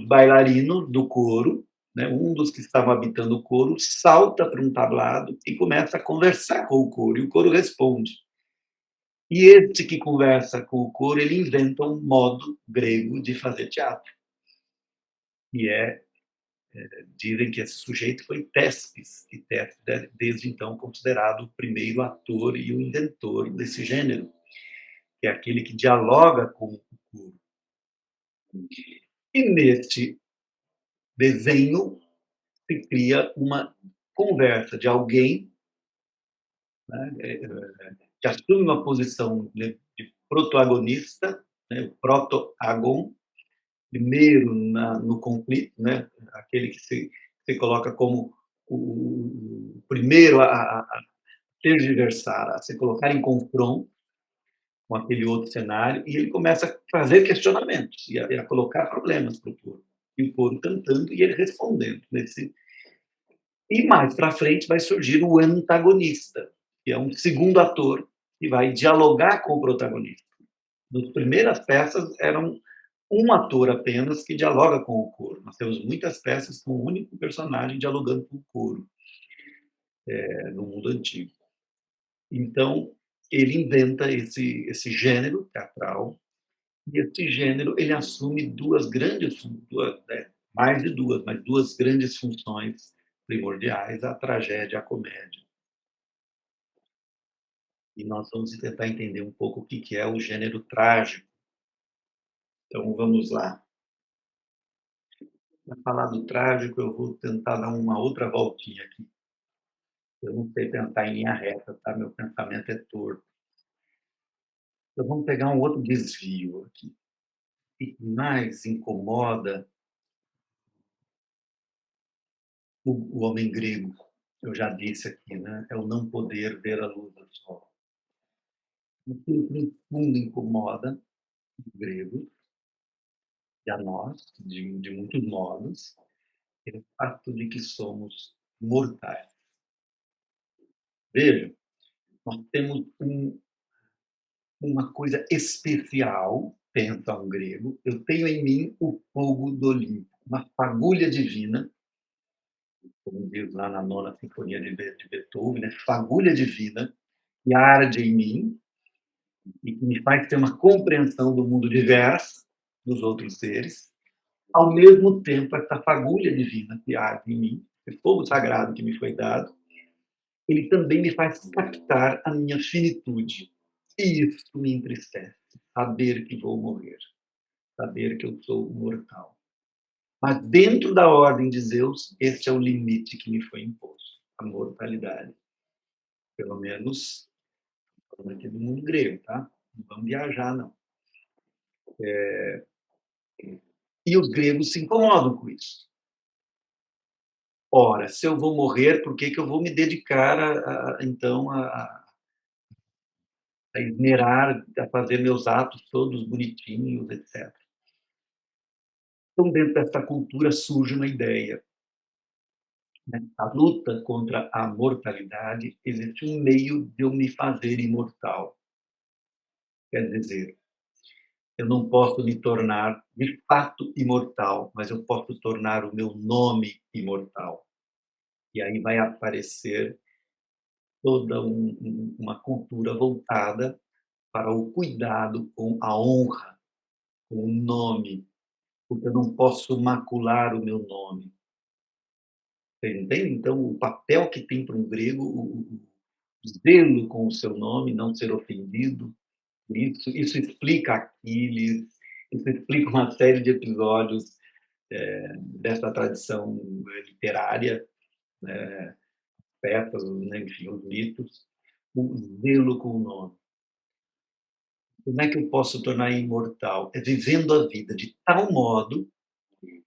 bailarinos do coro, né, um dos que estavam habitando o coro, salta para um tablado e começa a conversar com o coro, e o coro responde. E esse que conversa com o coro, ele inventa um modo grego de fazer teatro, e dizem que esse sujeito foi Tespes, e Tespes é, desde então, considerado o primeiro ator e o inventor desse gênero, que é aquele que dialoga com o coro. E neste desenho se cria uma conversa de alguém, né, que assume uma posição de protagonista, né, o proto-agon, primeiro no conflito, né, aquele que se coloca como o primeiro a tergiversar, a se colocar em confronto com aquele outro cenário, e ele começa a fazer questionamentos e a colocar problemas para o coro. E o coro cantando e ele respondendo. E mais para frente vai surgir o antagonista, que é um segundo ator que vai dialogar com o protagonista. Nas primeiras peças eram um ator apenas que dialoga com o coro. Nós temos muitas peças com um único personagem dialogando com o coro, no mundo antigo. Então, ele inventa esse gênero teatral, e esse gênero ele assume mais de duas, mas duas grandes funções primordiais, a tragédia e a comédia. E nós vamos tentar entender um pouco o que é o gênero trágico. Então, vamos lá. Para falar do trágico, eu vou tentar dar uma outra voltinha aqui. Eu não sei pensar em linha reta, tá? Meu pensamento é torto. Então, vamos pegar um outro desvio aqui. O que mais incomoda o homem grego, eu já disse aqui, né? É o não poder ver a luz do sol. Aquilo que no fundo incomoda o grego e a nós, de muitos modos, é o fato de que somos mortais. Veja, nós temos uma coisa especial, pensa um grego, eu tenho em mim o fogo do Olimpo, uma fagulha divina, como diz lá na nona sinfonia de Beethoven, né? Fagulha divina que arde em mim e que me faz ter uma compreensão do mundo diverso dos outros seres. Ao mesmo tempo, essa fagulha divina que arde em mim, esse fogo sagrado que me foi dado, ele também me faz captar a minha finitude. E isso me entristece, saber que vou morrer, saber que eu sou mortal. Mas dentro da ordem de Zeus, esse é o limite que me foi imposto, a mortalidade. Pelo menos falando aqui do mundo grego, tá? Não vamos viajar, não. E os gregos se incomodam com isso. Ora, se eu vou morrer, por que, que eu vou me dedicar então a esmerar, a fazer meus atos todos bonitinhos, etc. Então, dentro dessa cultura surge uma ideia, né? A luta contra a mortalidade, existe um meio de eu me fazer imortal. Quer dizer, eu não posso me tornar de fato imortal, mas eu posso tornar o meu nome imortal. E aí vai aparecer toda uma cultura voltada para o cuidado com a honra, com o nome, porque eu não posso macular o meu nome. Você entende? Então, o papel que tem para um grego, o zelo com o seu nome, não ser ofendido, isso explica Aquiles, isso explica uma série de episódios dessa tradição literária, né, peças, né, enfim, os mitos, o zelo com o nome. Como é que eu posso tornar imortal? É vivendo a vida de tal modo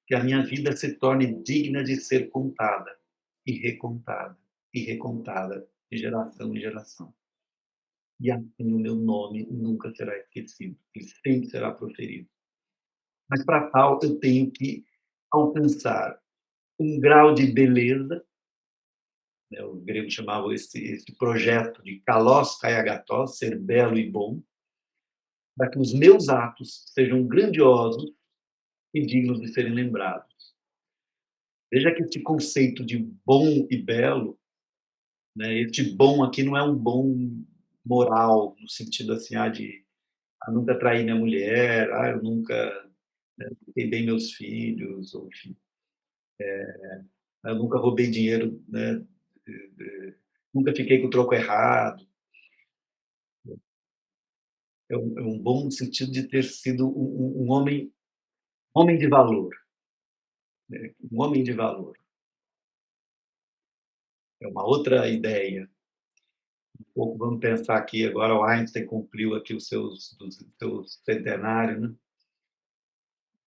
que a minha vida se torne digna de ser contada e recontada e recontada de geração em geração. E assim o meu nome nunca será esquecido, ele sempre será proferido. Mas para tal eu tenho que alcançar um grau de beleza, né, o grego chamava esse projeto de kalos kaiagatos, ser belo e bom, para que os meus atos sejam grandiosos e dignos de serem lembrados. Veja que esse conceito de bom e belo, né, este bom aqui não é um bom moral, no sentido assim, de nunca trair minha mulher, eu nunca, né, tratei bem meus filhos, ou enfim, eu nunca roubei dinheiro, né, nunca fiquei com o troco errado. É um bom no sentido de ter sido homem de valor, né, um homem de valor. É uma outra ideia. Um pouco, vamos pensar aqui agora, o Einstein cumpriu aqui os seus centenários, né?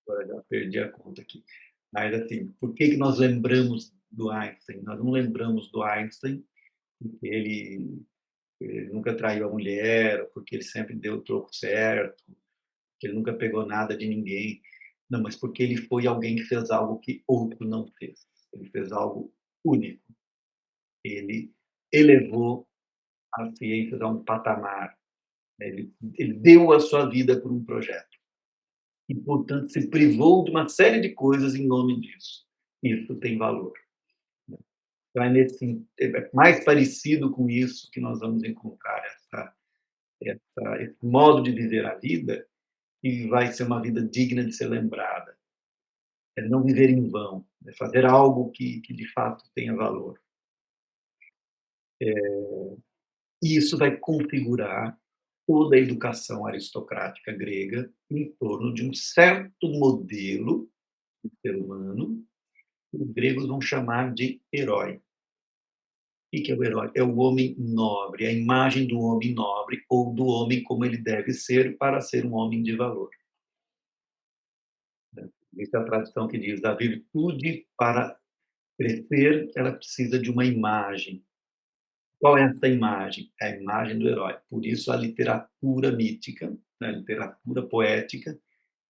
Agora já perdi a conta aqui. Mas, assim, por que que nós lembramos do Einstein? Nós não lembramos do Einstein porque ele nunca traiu a mulher, porque ele sempre deu o troco certo, que ele nunca pegou nada de ninguém. Não, mas porque ele foi alguém que fez algo que outro não fez. Ele fez algo único. Ele elevou a ciência a um patamar. Ele deu a sua vida por um projeto. E, portanto, se privou de uma série de coisas em nome disso. Isso tem valor. Então, é mais parecido com isso que nós vamos encontrar esse modo de viver a vida, e vai ser uma vida digna de ser lembrada. É não viver em vão, é fazer algo que de fato tenha valor. E isso vai configurar toda a educação aristocrática grega em torno de um certo modelo de ser humano que os gregos vão chamar de herói. O que é o herói? É o homem nobre, a imagem do homem nobre ou do homem como ele deve ser para ser um homem de valor. Existe a tradição que diz a virtude para crescer, ela precisa de uma imagem. Qual é essa imagem? É a imagem do herói. Por isso a literatura mítica, né, a literatura poética,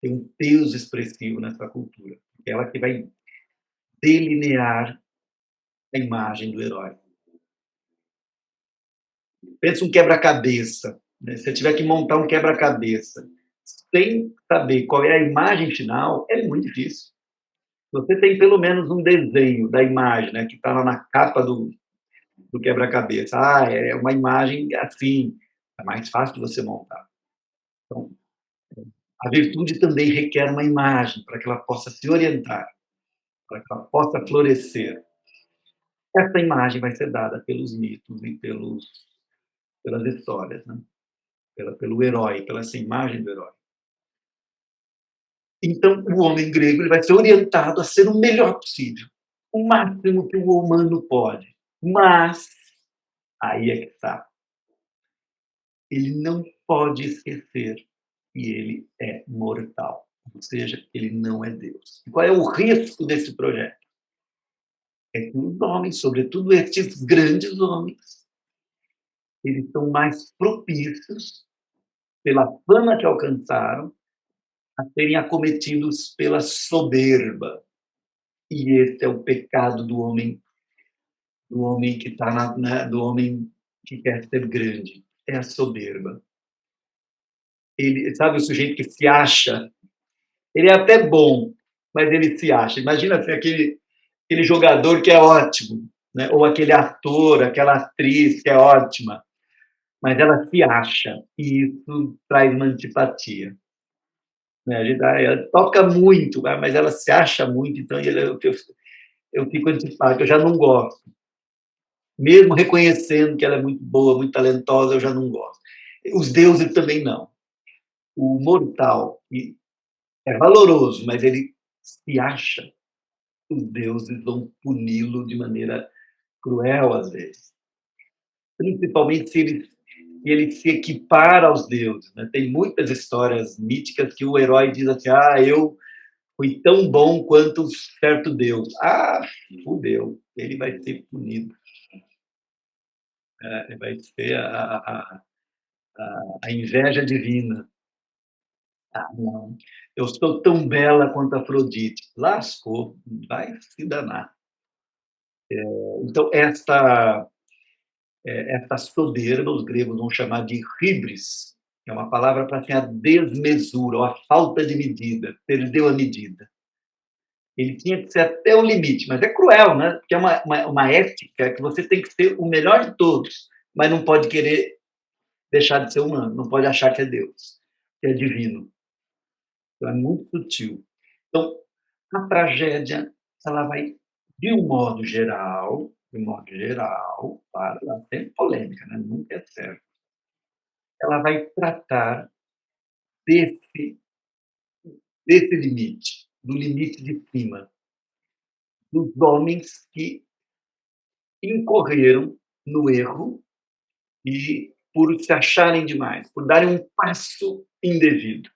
tem um peso expressivo nessa cultura. É ela que vai delinear a imagem do herói. Pensa um quebra-cabeça, né? Se você tiver que montar um quebra-cabeça sem saber qual é a imagem final, é muito difícil. Você tem pelo menos um desenho da imagem, né, que está lá na capa do quebra-cabeça. Ah, é uma imagem assim, é mais fácil de você montar. Então, a virtude também requer uma imagem para que ela possa se orientar, para que ela possa florescer. Essa imagem vai ser dada pelos mitos e pelas histórias, né? Pelo herói, pela essa imagem do herói. Então, o homem grego ele vai ser orientado a ser o melhor possível, o máximo que o humano pode. Mas, aí é que está, ele não pode esquecer que ele é mortal, ou seja, ele não é Deus. E qual é o risco desse projeto? É que os homens, sobretudo estes grandes homens, eles são mais propícios, pela fama que alcançaram, a serem acometidos pela soberba. E esse é o pecado do homem que está do homem que quer ser grande, é a soberba. Ele, sabe, o sujeito que se acha, ele é até bom, mas ele se acha. Imagina assim, aquele jogador que é ótimo, né? Ou aquele ator, aquela atriz que é ótima, mas ela se acha, e isso traz uma antipatia. Né? Ela toca muito, mas ela se acha muito, então eu fico antipático, eu já não gosto. Mesmo reconhecendo que ela é muito boa, muito talentosa, eu já não gosto. Os deuses também não. O mortal é valoroso, mas ele se acha, os deuses vão puni-lo de maneira cruel, às vezes. Principalmente se ele se equipara aos deuses. Né? Tem muitas histórias míticas que o herói diz assim: ah, eu fui tão bom quanto certo deus. Ah, fudeu, ele vai ser punido. Vai ser a inveja divina. Ah, não, eu sou tão bela quanto Afrodite. Lascou, vai se danar. Então, essa soberba, os gregos vão chamar de hybris, que é uma palavra para assim, a desmesura, ou a falta de medida, perdeu a medida. Ele tinha que ser até o limite, mas é cruel, né? Porque é uma ética que você tem que ser o melhor de todos, mas não pode querer deixar de ser humano, não pode achar que é Deus, que é divino. Então, é muito sutil. Então, a tragédia, ela vai, de um modo geral, para ela tem polêmica, né? Nunca é certo. Ela vai tratar desse, desse limite, do limite de cima, dos homens que incorreram no erro e por se acharem demais, por darem um passo indevido.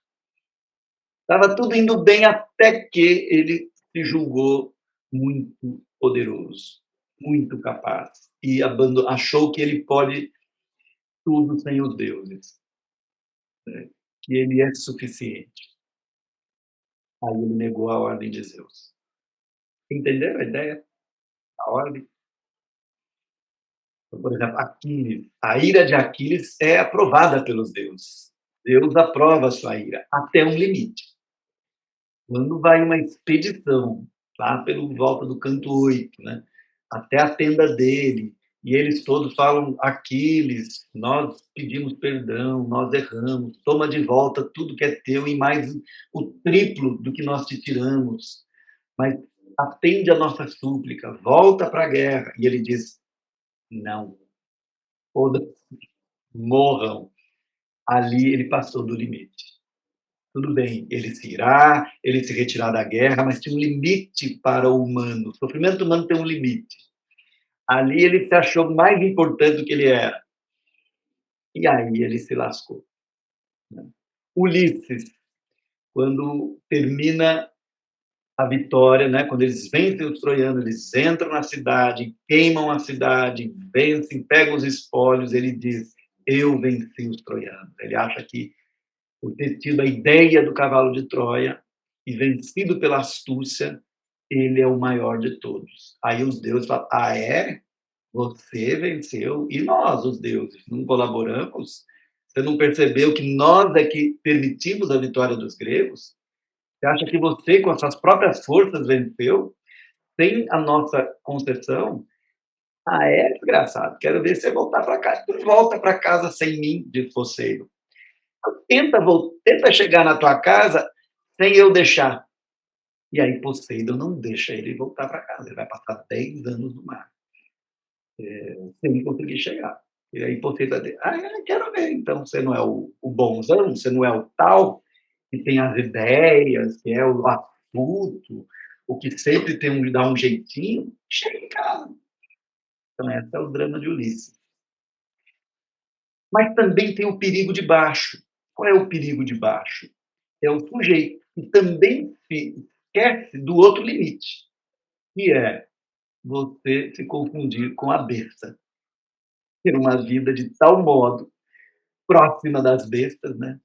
Estava tudo indo bem até que ele se julgou muito poderoso, muito capaz, e achou que ele pode tudo sem os deuses, né? Que ele é suficiente. Aí ele negou a ordem de Zeus. Entenderam a ideia? A ordem? Então, por exemplo, Aquiles. A ira de Aquiles é aprovada pelos deuses. Deus aprova a sua ira até um limite. Quando vai uma expedição lá pelo volta do canto 8, né, até a tenda dele, e eles todos falam: Aquiles, nós pedimos perdão, nós erramos, toma de volta tudo que é teu e mais o triplo do que nós te tiramos, mas atende a nossa súplica, volta para a guerra. E ele diz: não, todas morram. Ali ele passou do limite. Tudo bem, ele se irá, ele se retirar da guerra, mas tem um limite para o humano. O sofrimento humano tem um limite. Ali ele se achou mais importante do que ele era. E aí ele se lascou. Né? Ulisses, quando termina a vitória, né? Quando eles vencem os troianos, eles entram na cidade, queimam a cidade, vencem, pegam os espólios, ele diz: eu venci os troianos. Ele acha que por ter tido a ideia do cavalo de Troia e vencido pela astúcia, ele é o maior de todos. Aí os deuses falam: ah, é? Você venceu e nós, os deuses, não colaboramos? Você não percebeu que nós é que permitimos a vitória dos gregos? Você acha que você, com as suas próprias forças, venceu? Sem a nossa concessão? Ah, é, desgraçado. Quero ver você voltar para casa. Tu volta para casa sem mim, disse Poseidon. Tenta chegar na tua casa sem eu deixar. E aí Poseidon não deixa ele voltar para casa. Ele vai passar 10 anos no mar, sem conseguir chegar. E aí Poseidon vai dizer: ah, eu quero ver. Então você não é o bonzão, você não é o tal que tem as ideias, que é o astuto, o que sempre tem dá um jeitinho. Chega em casa. Então esse é o drama de Ulisses. Mas também tem o perigo de baixo. Qual é o perigo de baixo? É o sujeito que também se esquece do outro limite, que é você se confundir com a besta. Ter uma vida de tal modo próxima das bestas, né?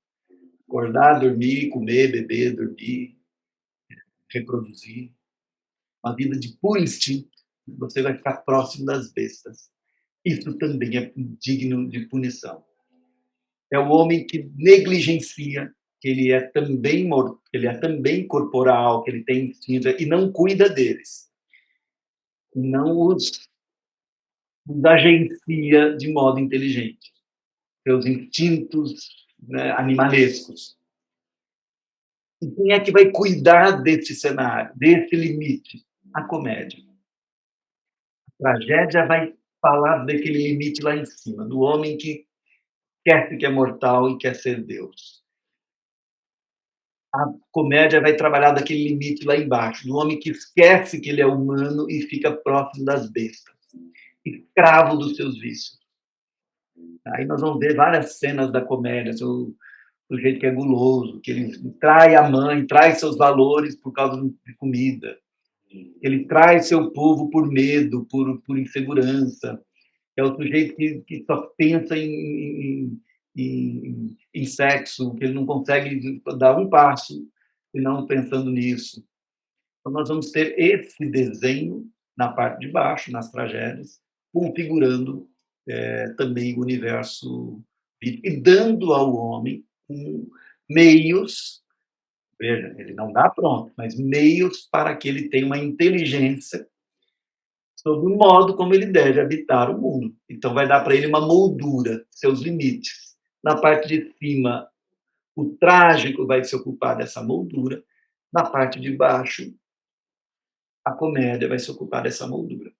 Acordar, dormir, comer, beber, dormir, reproduzir. Uma vida de puro instinto. Você vai ficar próximo das bestas. Isso também é digno de punição. É o homem que negligencia que ele é também corporal, que ele tem instinto e não cuida deles, não os agencia de modo inteligente, seus instintos, né, animalescos. E quem é que vai cuidar desse cenário, desse limite? A comédia. A tragédia vai falar daquele limite lá em cima, do homem que esquece que é mortal e quer ser Deus. A comédia vai trabalhar daquele limite lá embaixo, do homem que esquece que ele é humano e fica próximo das bestas, escravo dos seus vícios. Aí nós vamos ver várias cenas da comédia, o jeito que é guloso, que ele trai a mãe, trai seus valores por causa de comida, ele trai seu povo por medo, por insegurança, é o sujeito que só pensa em sexo, que ele não consegue dar um passo e não pensando nisso. Então, nós vamos ter esse desenho na parte de baixo, nas tragédias, configurando também o universo e dando ao homem meios, veja, ele não dá pronto, mas meios para que ele tenha uma inteligência sobre o modo como ele deve habitar o mundo. Então, vai dar para ele uma moldura, seus limites. Na parte de cima, o trágico vai se ocupar dessa moldura. Na parte de baixo, a comédia vai se ocupar dessa moldura.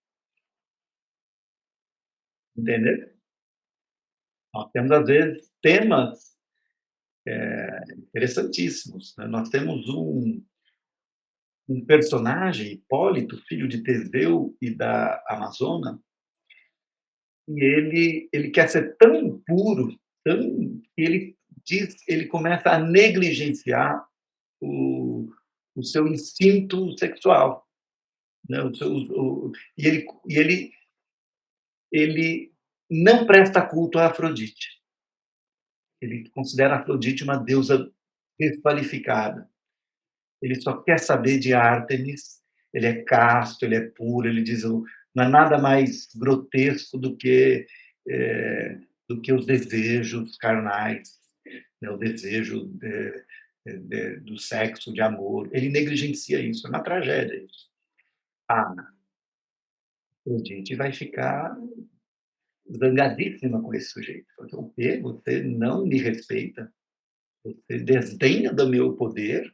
Entendeu? Nós temos, às vezes, temas interessantíssimos. Né? Nós temos um personagem, Hipólito, filho de Teseu e da Amazona, e ele quer ser tão puro, tão, ele começa a negligenciar o seu instinto sexual, né? Ele não presta culto a Afrodite. Ele considera Afrodite uma deusa desqualificada. Ele só quer saber de Ártemis. Ele é casto, ele é puro. Ele diz: não há nada mais grotesco do que os desejos carnais, né? O desejo do sexo, de amor. Ele negligencia isso. É uma tragédia isso. Ah, a gente vai ficar zangadíssima com esse sujeito. O quê? Você não me respeita? Você desdenha do meu poder?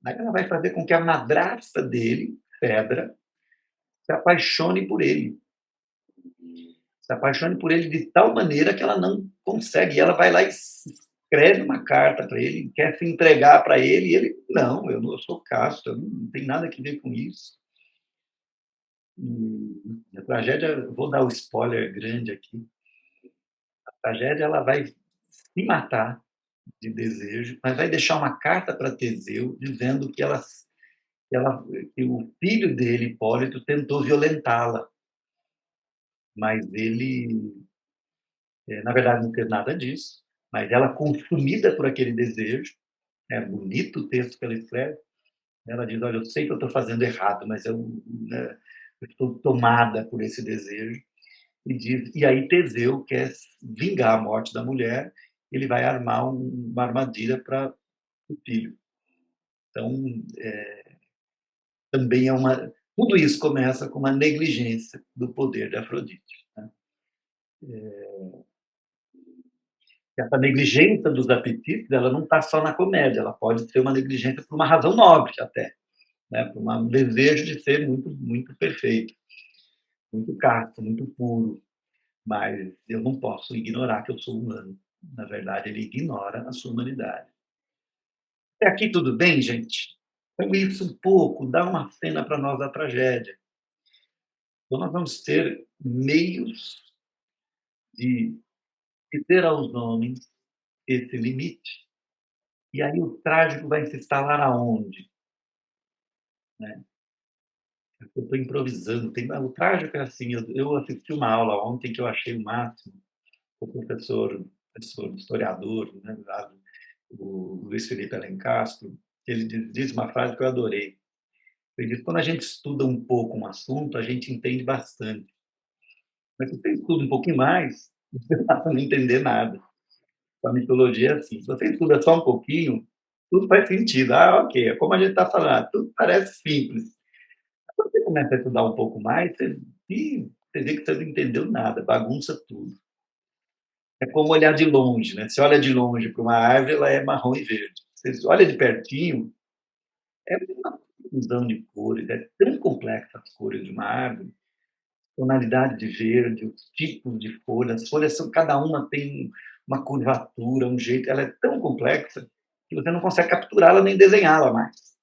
Aí ela vai fazer com que a madrasta dele, Pedra, se apaixone por ele. Se apaixone por ele de tal maneira que ela não consegue. E ela vai lá e escreve uma carta para ele, quer se entregar para ele, e ele, não, eu não sou casto, eu não tenho nada a ver com isso. E a tragédia, vou dar o spoiler grande aqui, a tragédia ela vai se matar de desejo, mas vai deixar uma carta para Teseu dizendo que o filho dele, Hipólito, tentou violentá-la, mas ele, na verdade, não fez nada disso, mas ela consumida por aquele desejo, é bonito o texto que ela escreve, ela diz: "Olha, eu sei que eu estou fazendo errado, mas eu estou tomada por esse desejo", e aí Teseu quer vingar a morte da mulher, ele vai armar uma armadilha para o filho. Então, também é uma tudo isso começa com uma negligência do poder de Afrodite, né. Essa negligência dos apetites, ela não está só na comédia, ela pode ser uma negligência por uma razão nobre até, né, por um desejo de ser muito, muito perfeito, muito casto, muito puro, mas eu não posso ignorar que eu sou humano. Na verdade, ele ignora a sua humanidade. Até aqui tudo bem, gente? Então, isso um pouco dá uma cena para nós da tragédia. Então, nós vamos ter meios de dizer aos homens esse limite, e aí o trágico vai se instalar aonde? Né? Eu estou improvisando. O trágico é assim: eu assisti uma aula ontem que eu achei o máximo, o professor historiador, né, o Luiz Felipe Alencastro, ele diz uma frase que eu adorei. Ele diz: quando a gente estuda um pouco um assunto, a gente entende bastante. Mas se você estuda um pouquinho mais, você passa a não entender nada. A mitologia é assim: se você estuda só um pouquinho, tudo faz sentido. Ah, ok, é como a gente está falando, tudo parece simples. Quando você começa a estudar um pouco mais, você vê que você não entendeu nada, bagunça tudo. É como olhar de longe, né? Você olha de longe para uma árvore, ela é marrom e verde. Você olha de pertinho, é uma confusão de cores, é tão complexa as cores de uma árvore, tonalidade de verde, os tipos de folhas, as folhas são, cada uma tem uma curvatura, um jeito, ela é tão complexa que você não consegue capturá-la nem desenhá-la mais,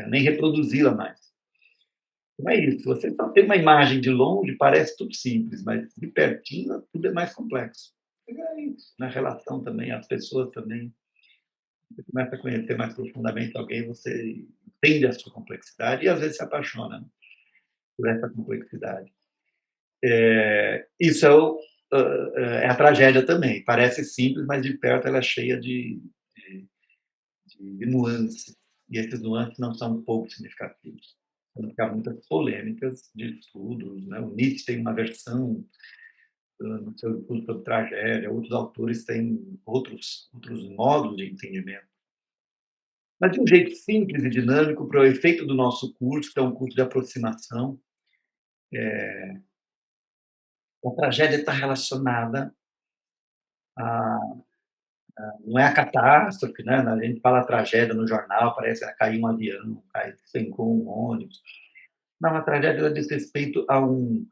nem reproduzi-la mais. Não é isso, você só tem uma imagem de longe, parece tudo simples, mas de pertinho tudo é mais complexo. É isso, na relação também, as pessoas também, você começa a conhecer mais profundamente alguém, você entende a sua complexidade e às vezes se apaixona por essa complexidade. Isso é a tragédia também. Parece simples, mas de perto ela é cheia de, de nuances. E esses nuances não são pouco significativos. Há muitas polêmicas de estudos. Né? O Nietzsche tem uma versão no seu estudo sobre tragédia, outros autores têm outros modos de entendimento. Mas de um jeito simples e dinâmico, para o efeito do nosso curso, que é um curso de aproximação, a tragédia está relacionada a. Não é a catástrofe, né? A gente fala tragédia no jornal, parece que caiu um avião, despencou um ônibus. Não, a tragédia diz respeito a um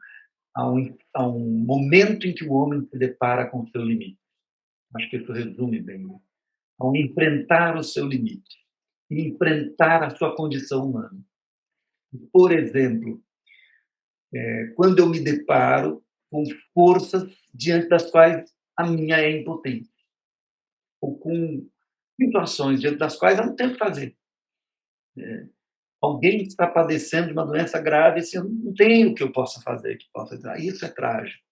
momento em que o homem se depara com o seu limite. Acho que isso resume bem. Né? Ao enfrentar o seu limite, e enfrentar a sua condição humana. Por exemplo, quando eu me deparo com forças diante das quais a minha é impotente, ou com situações diante das quais eu não tenho o que fazer. Alguém está padecendo de uma doença grave, assim, eu não tenho o que eu possa fazer, que possa ajudar. Isso é trágico.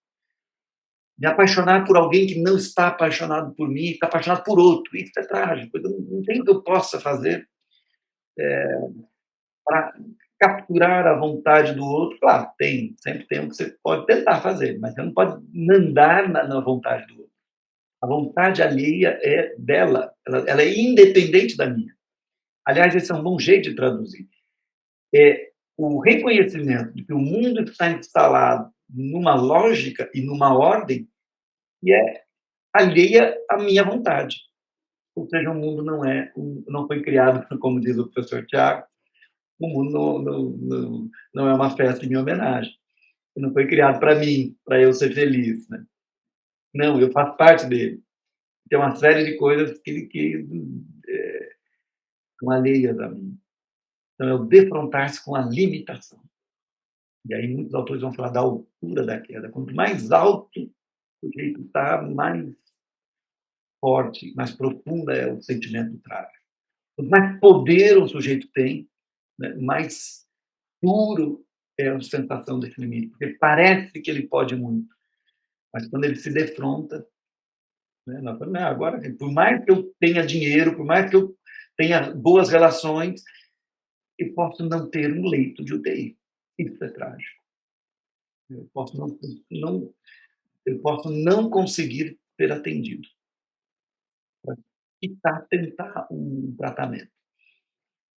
Me apaixonar por alguém que não está apaixonado por mim, está apaixonado por outro, isso é trágico. Eu não tenho o que eu possa fazer para capturar a vontade do outro. Claro, sempre tem o que você pode tentar fazer, mas você não pode mandar na vontade do outro. A vontade alheia é dela, ela é independente da minha. Aliás, esse é um bom jeito de traduzir. É o reconhecimento de que o mundo está instalado numa lógica e numa ordem que é alheia à minha vontade. Ou seja, o mundo não foi criado, como diz o professor Tiago, o mundo não é uma festa em minha homenagem. Não foi criado para mim, para eu ser feliz. Né? Não, eu faço parte dele. Tem uma série de coisas que são alheias a mim. Então, é o defrontar-se com a limitação. E aí muitos autores vão falar da altura da queda. Quanto mais alto o sujeito está, mais forte, mais profunda é o sentimento do trágico. Quanto mais poder o sujeito tem, né, mais duro é a sensação desse limite, porque parece que ele pode muito, mas quando ele se defronta, Né? Nós falamos, não, agora, por mais que eu tenha dinheiro, por mais que eu tenha boas relações, eu posso não ter um leito de UTI. Isso é trágico. Eu posso não, eu posso não conseguir ser atendido e tentar um tratamento.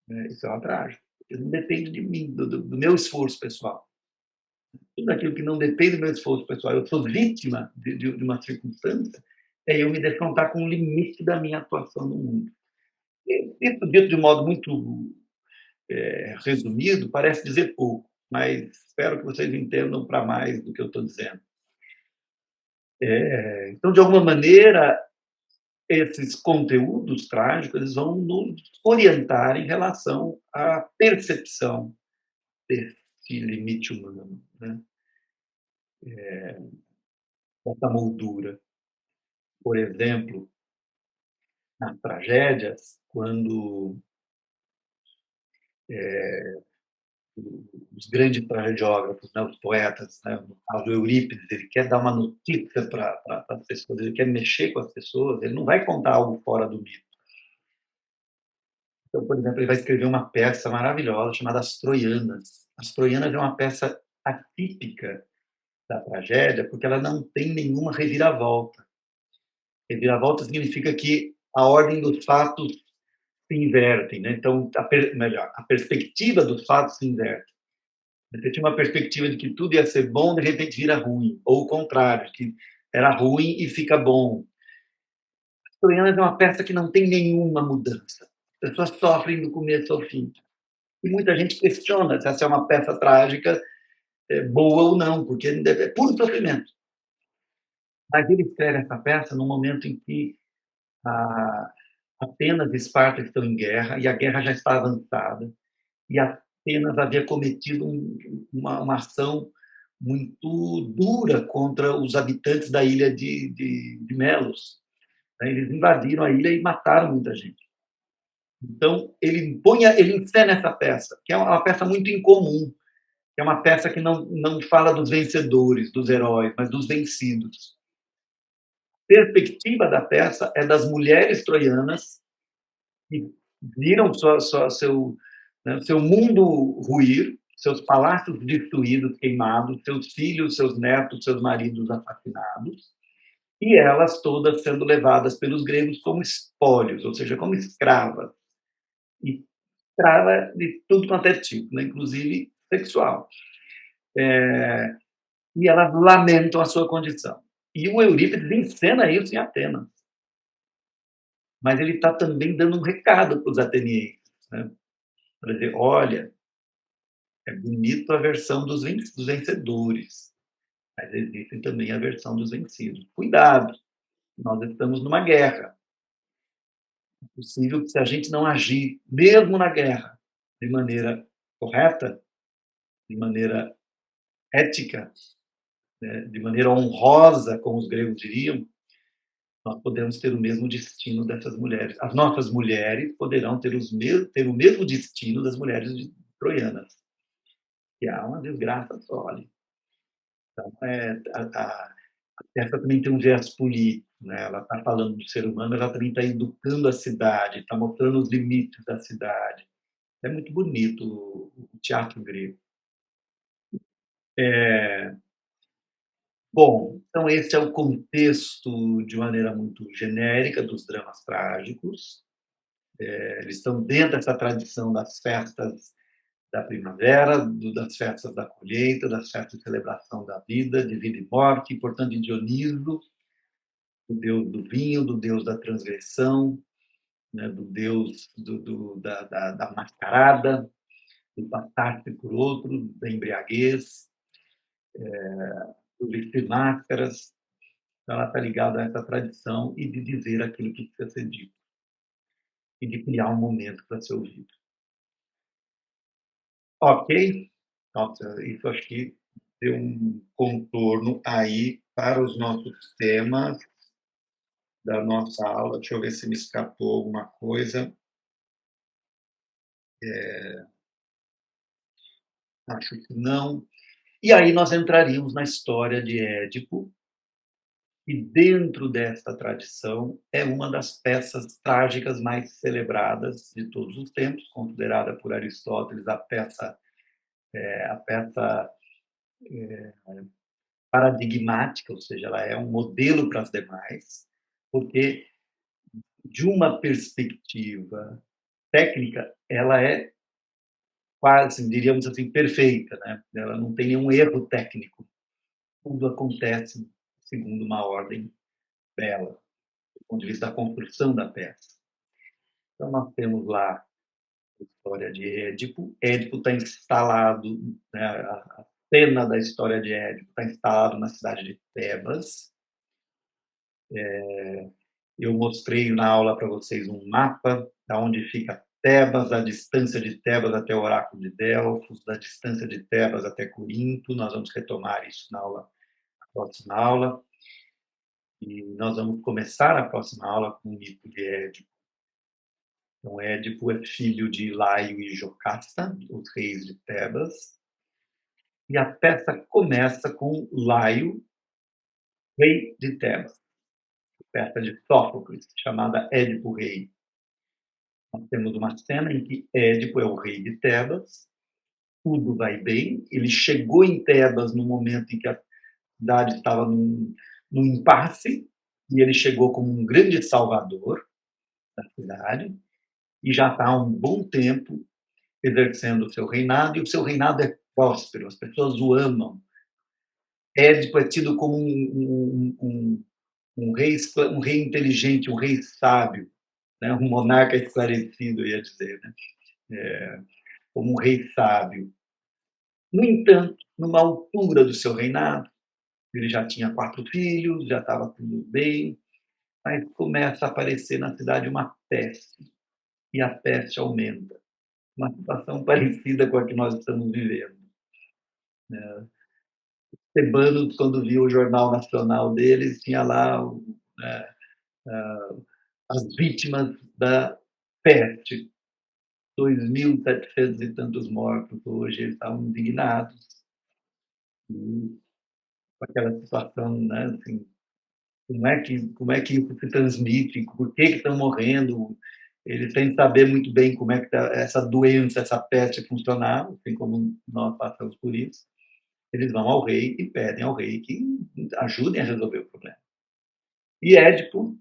Né? Isso é uma trágico. Não depende de mim, do meu esforço pessoal. Tudo aquilo que não depende do meu esforço pessoal, eu sou vítima de uma circunstância, é eu me defrontar com o limite da minha atuação no mundo. Isso, dito de modo muito resumido, parece dizer pouco, mas espero que vocês entendam para mais do que eu estou dizendo. Então, de alguma maneira, esses conteúdos trágicos eles vão nos orientar em relação à percepção desse limite humano, né? Essa moldura. Por exemplo, nas tragédias, quando os grandes tragediógrafos, né, os poetas, né, no caso do Eurípides, ele quer dar uma notícia para as pessoas, ele quer mexer com as pessoas, ele não vai contar algo fora do mito. Então, por exemplo, ele vai escrever uma peça maravilhosa chamada As Troianas. As Troianas é uma peça atípica da tragédia, porque ela não tem nenhuma reviravolta. Reviravolta significa que a ordem dos fatos se invertem, né? Então, melhor, a perspectiva dos fatos se inverte. Você tinha uma perspectiva de que tudo ia ser bom, de repente vira ruim, ou o contrário, que era ruim e fica bom. As Troianas é uma peça que não tem nenhuma mudança. As pessoas sofrem do começo ao fim. E muita gente questiona se essa é uma peça trágica boa ou não, porque é puro sofrimento. Mas ele escreve essa peça num momento em que Atenas e Esparta estão em guerra, e a guerra já está avançada, e Atenas havia cometido uma ação muito dura contra os habitantes da ilha de Melos. Eles invadiram a ilha e mataram muita gente. Então, ele encena essa peça, que é uma peça muito incomum, que é uma peça que não fala dos vencedores, dos heróis, mas dos vencidos. A perspectiva da peça é das mulheres troianas que viram seu mundo ruir, seus palácios destruídos, queimados, seus filhos, seus netos, seus maridos assassinados, e elas todas sendo levadas pelos gregos como espólios, ou seja, como escravas. E escrava de tudo quanto é tipo, né? Inclusive sexual. E elas lamentam a sua condição. E o Eurípides encena isso em Atenas. Mas ele está também dando um recado para os atenienses, né? Para dizer, olha, é bonito a versão dos vencedores, mas existe também a versão dos vencidos. Cuidado, nós estamos numa guerra. É possível que, se a gente não agir, mesmo na guerra, de maneira correta, de maneira ética, né, de maneira honrosa, como os gregos diriam, nós podemos ter o mesmo destino dessas mulheres. As nossas mulheres poderão ter o mesmo destino das mulheres troianas, que há uma desgraça só ali. Então, essa também tem um gesto político, né? Ela está falando do ser humano, ela também está educando a cidade, está mostrando os limites da cidade. É muito bonito o teatro grego. Bom, então esse é o contexto, de maneira muito genérica, dos dramas trágicos. Eles estão dentro dessa tradição das festas da primavera, das festas da colheita, das festas de celebração da vida, de vida e morte, e, portanto, de Dioniso, do deus do vinho, do deus da transgressão, né, do deus da mascarada, do passar-se por outro, da embriaguez, do vestir máscaras. Então, ela está ligada a essa tradição e de dizer aquilo que precisa ser dito, e de criar um momento para ser ouvido. Ok? Nossa, isso acho que deu um contorno aí para os nossos temas da nossa aula. Deixa eu ver se me escapou alguma coisa. Acho que não. E aí nós entraríamos na história de Édipo, E dentro desta tradição é uma das peças trágicas mais celebradas de todos os tempos, considerada por Aristóteles a peça paradigmática, ou seja, ela é um modelo para as demais, porque de uma perspectiva técnica, ela é quase, diríamos assim, perfeita, né? Ela não tem nenhum erro técnico. Tudo acontece segundo uma ordem bela, do ponto de vista da construção da peça. Então, nós temos lá a história de Édipo. Édipo está instalado, né, a cena da história de Édipo está instalado na cidade de Tebas. Eu mostrei na aula para vocês um mapa da onde fica Tebas, a distância de Tebas até o oráculo de Delfos, da distância de Tebas até Corinto. Nós vamos retomar isso na próxima aula. E nós vamos começar a próxima aula com o mito de Édipo. Então, Édipo é filho de Laio e Jocasta, os reis de Tebas. E a peça começa com Laio, rei de Tebas. Peça de Sófocles, chamada Édipo Rei. Nós temos uma cena em que Édipo é o rei de Tebas, tudo vai bem, ele chegou em Tebas no momento em que a cidade estava num impasse, e ele chegou como um grande salvador da cidade, e já está há um bom tempo exercendo o seu reinado, e o seu reinado é próspero, as pessoas o amam. Édipo é tido como um rei inteligente, um rei sábio, né? Um monarca esclarecido, ia dizer, né? Como um rei sábio. No entanto, numa altura do seu reinado, ele já tinha 4 filhos, já estava tudo bem, mas começa a aparecer na cidade uma peste, e a peste aumenta. Uma situação parecida com a que nós estamos vivendo. Tebanos, quando viu o Jornal Nacional deles, tinha lá né, as vítimas da peste, 2.700 e tantos mortos. Hoje eles estavam indignados com aquela situação, né? Assim, como é que isso se transmite? Por que estão morrendo? Eles têm que saber muito bem como é que essa doença, essa peste funcionava, assim como nós passamos por isso. Eles vão ao rei e pedem ao rei que ajudem a resolver o problema. E Édipo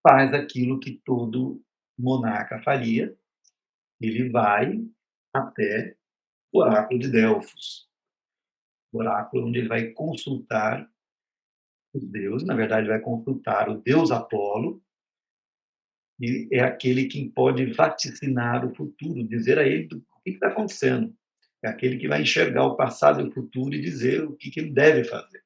faz aquilo que todo monarca faria, ele vai até o oráculo de Delfos, o oráculo onde ele vai consultar os deuses, na verdade ele vai consultar o deus Apolo, e é aquele que pode vaticinar o futuro, dizer a ele o que está acontecendo. É aquele que vai enxergar o passado e o futuro e dizer o que ele deve fazer.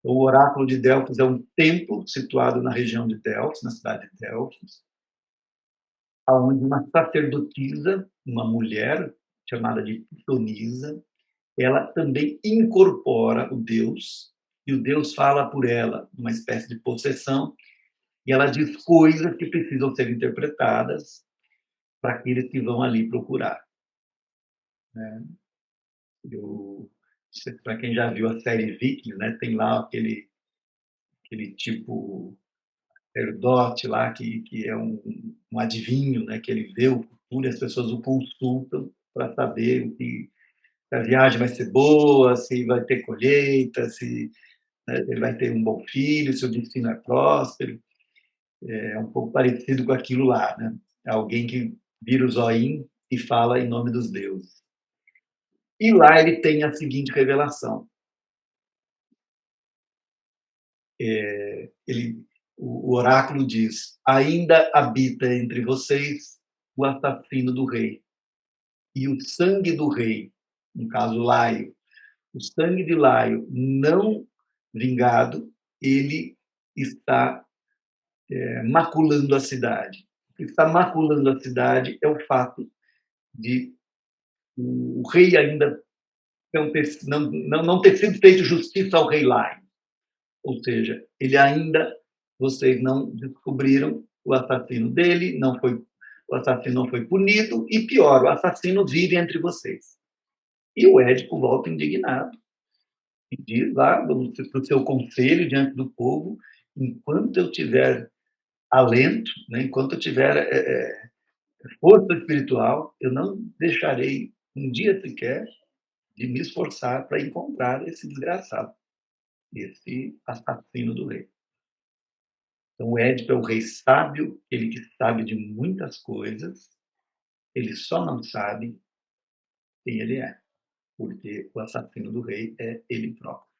O oráculo de Delfos é um templo situado na região de Delfos, na cidade de Delfos, onde uma sacerdotisa, uma mulher chamada de Pitonisa, ela também incorpora o Deus, e o Deus fala por ela, uma espécie de possessão, e ela diz coisas que precisam ser interpretadas para aqueles que vão ali procurar. Né? Para quem já viu a série Vikings, né, tem lá aquele tipo sacerdote lá que é um adivinho, né, que ele vê o futuro e as pessoas o consultam para saber se a viagem vai ser boa, se vai ter colheita, se né, ele vai ter um bom filho, se o destino é próspero. É um pouco parecido com aquilo lá, né? Alguém que vira o zoinho e fala em nome dos deuses. E lá ele tem a seguinte revelação. O oráculo diz: ainda habita entre vocês o assassino do rei. E o sangue do rei, no caso Laio, o sangue de Laio não vingado, ele está maculando a cidade. O que está maculando a cidade é o fato de o rei ainda não ter sido feito justiça ao rei Laio. Ou seja, ele ainda, vocês não descobriram o assassino dele, o assassino não foi punido, e pior, o assassino vive entre vocês. E o Édipo volta indignado diz lá para o seu conselho diante do povo, enquanto eu tiver alento, né, enquanto eu tiver força espiritual, eu não deixarei um dia sequer de me esforçar para encontrar esse desgraçado, esse assassino do rei. Então, o Édipo é o rei sábio, ele que sabe de muitas coisas, ele só não sabe quem ele é, porque o assassino do rei é ele próprio.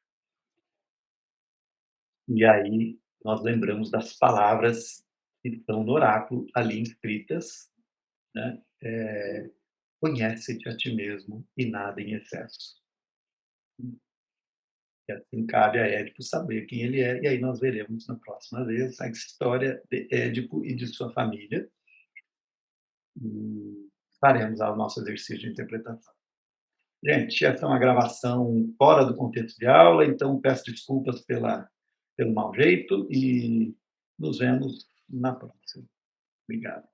E aí nós lembramos das palavras que estão no oráculo ali escritas, né? Conhece-te a ti mesmo e nada em excesso. E assim cabe a Édipo saber quem ele é, e aí nós veremos na próxima vez a história de Édipo e de sua família, e faremos o nosso exercício de interpretação. Gente, essa é uma gravação fora do contexto de aula, então peço desculpas pelo mau jeito e nos vemos na próxima. Obrigado.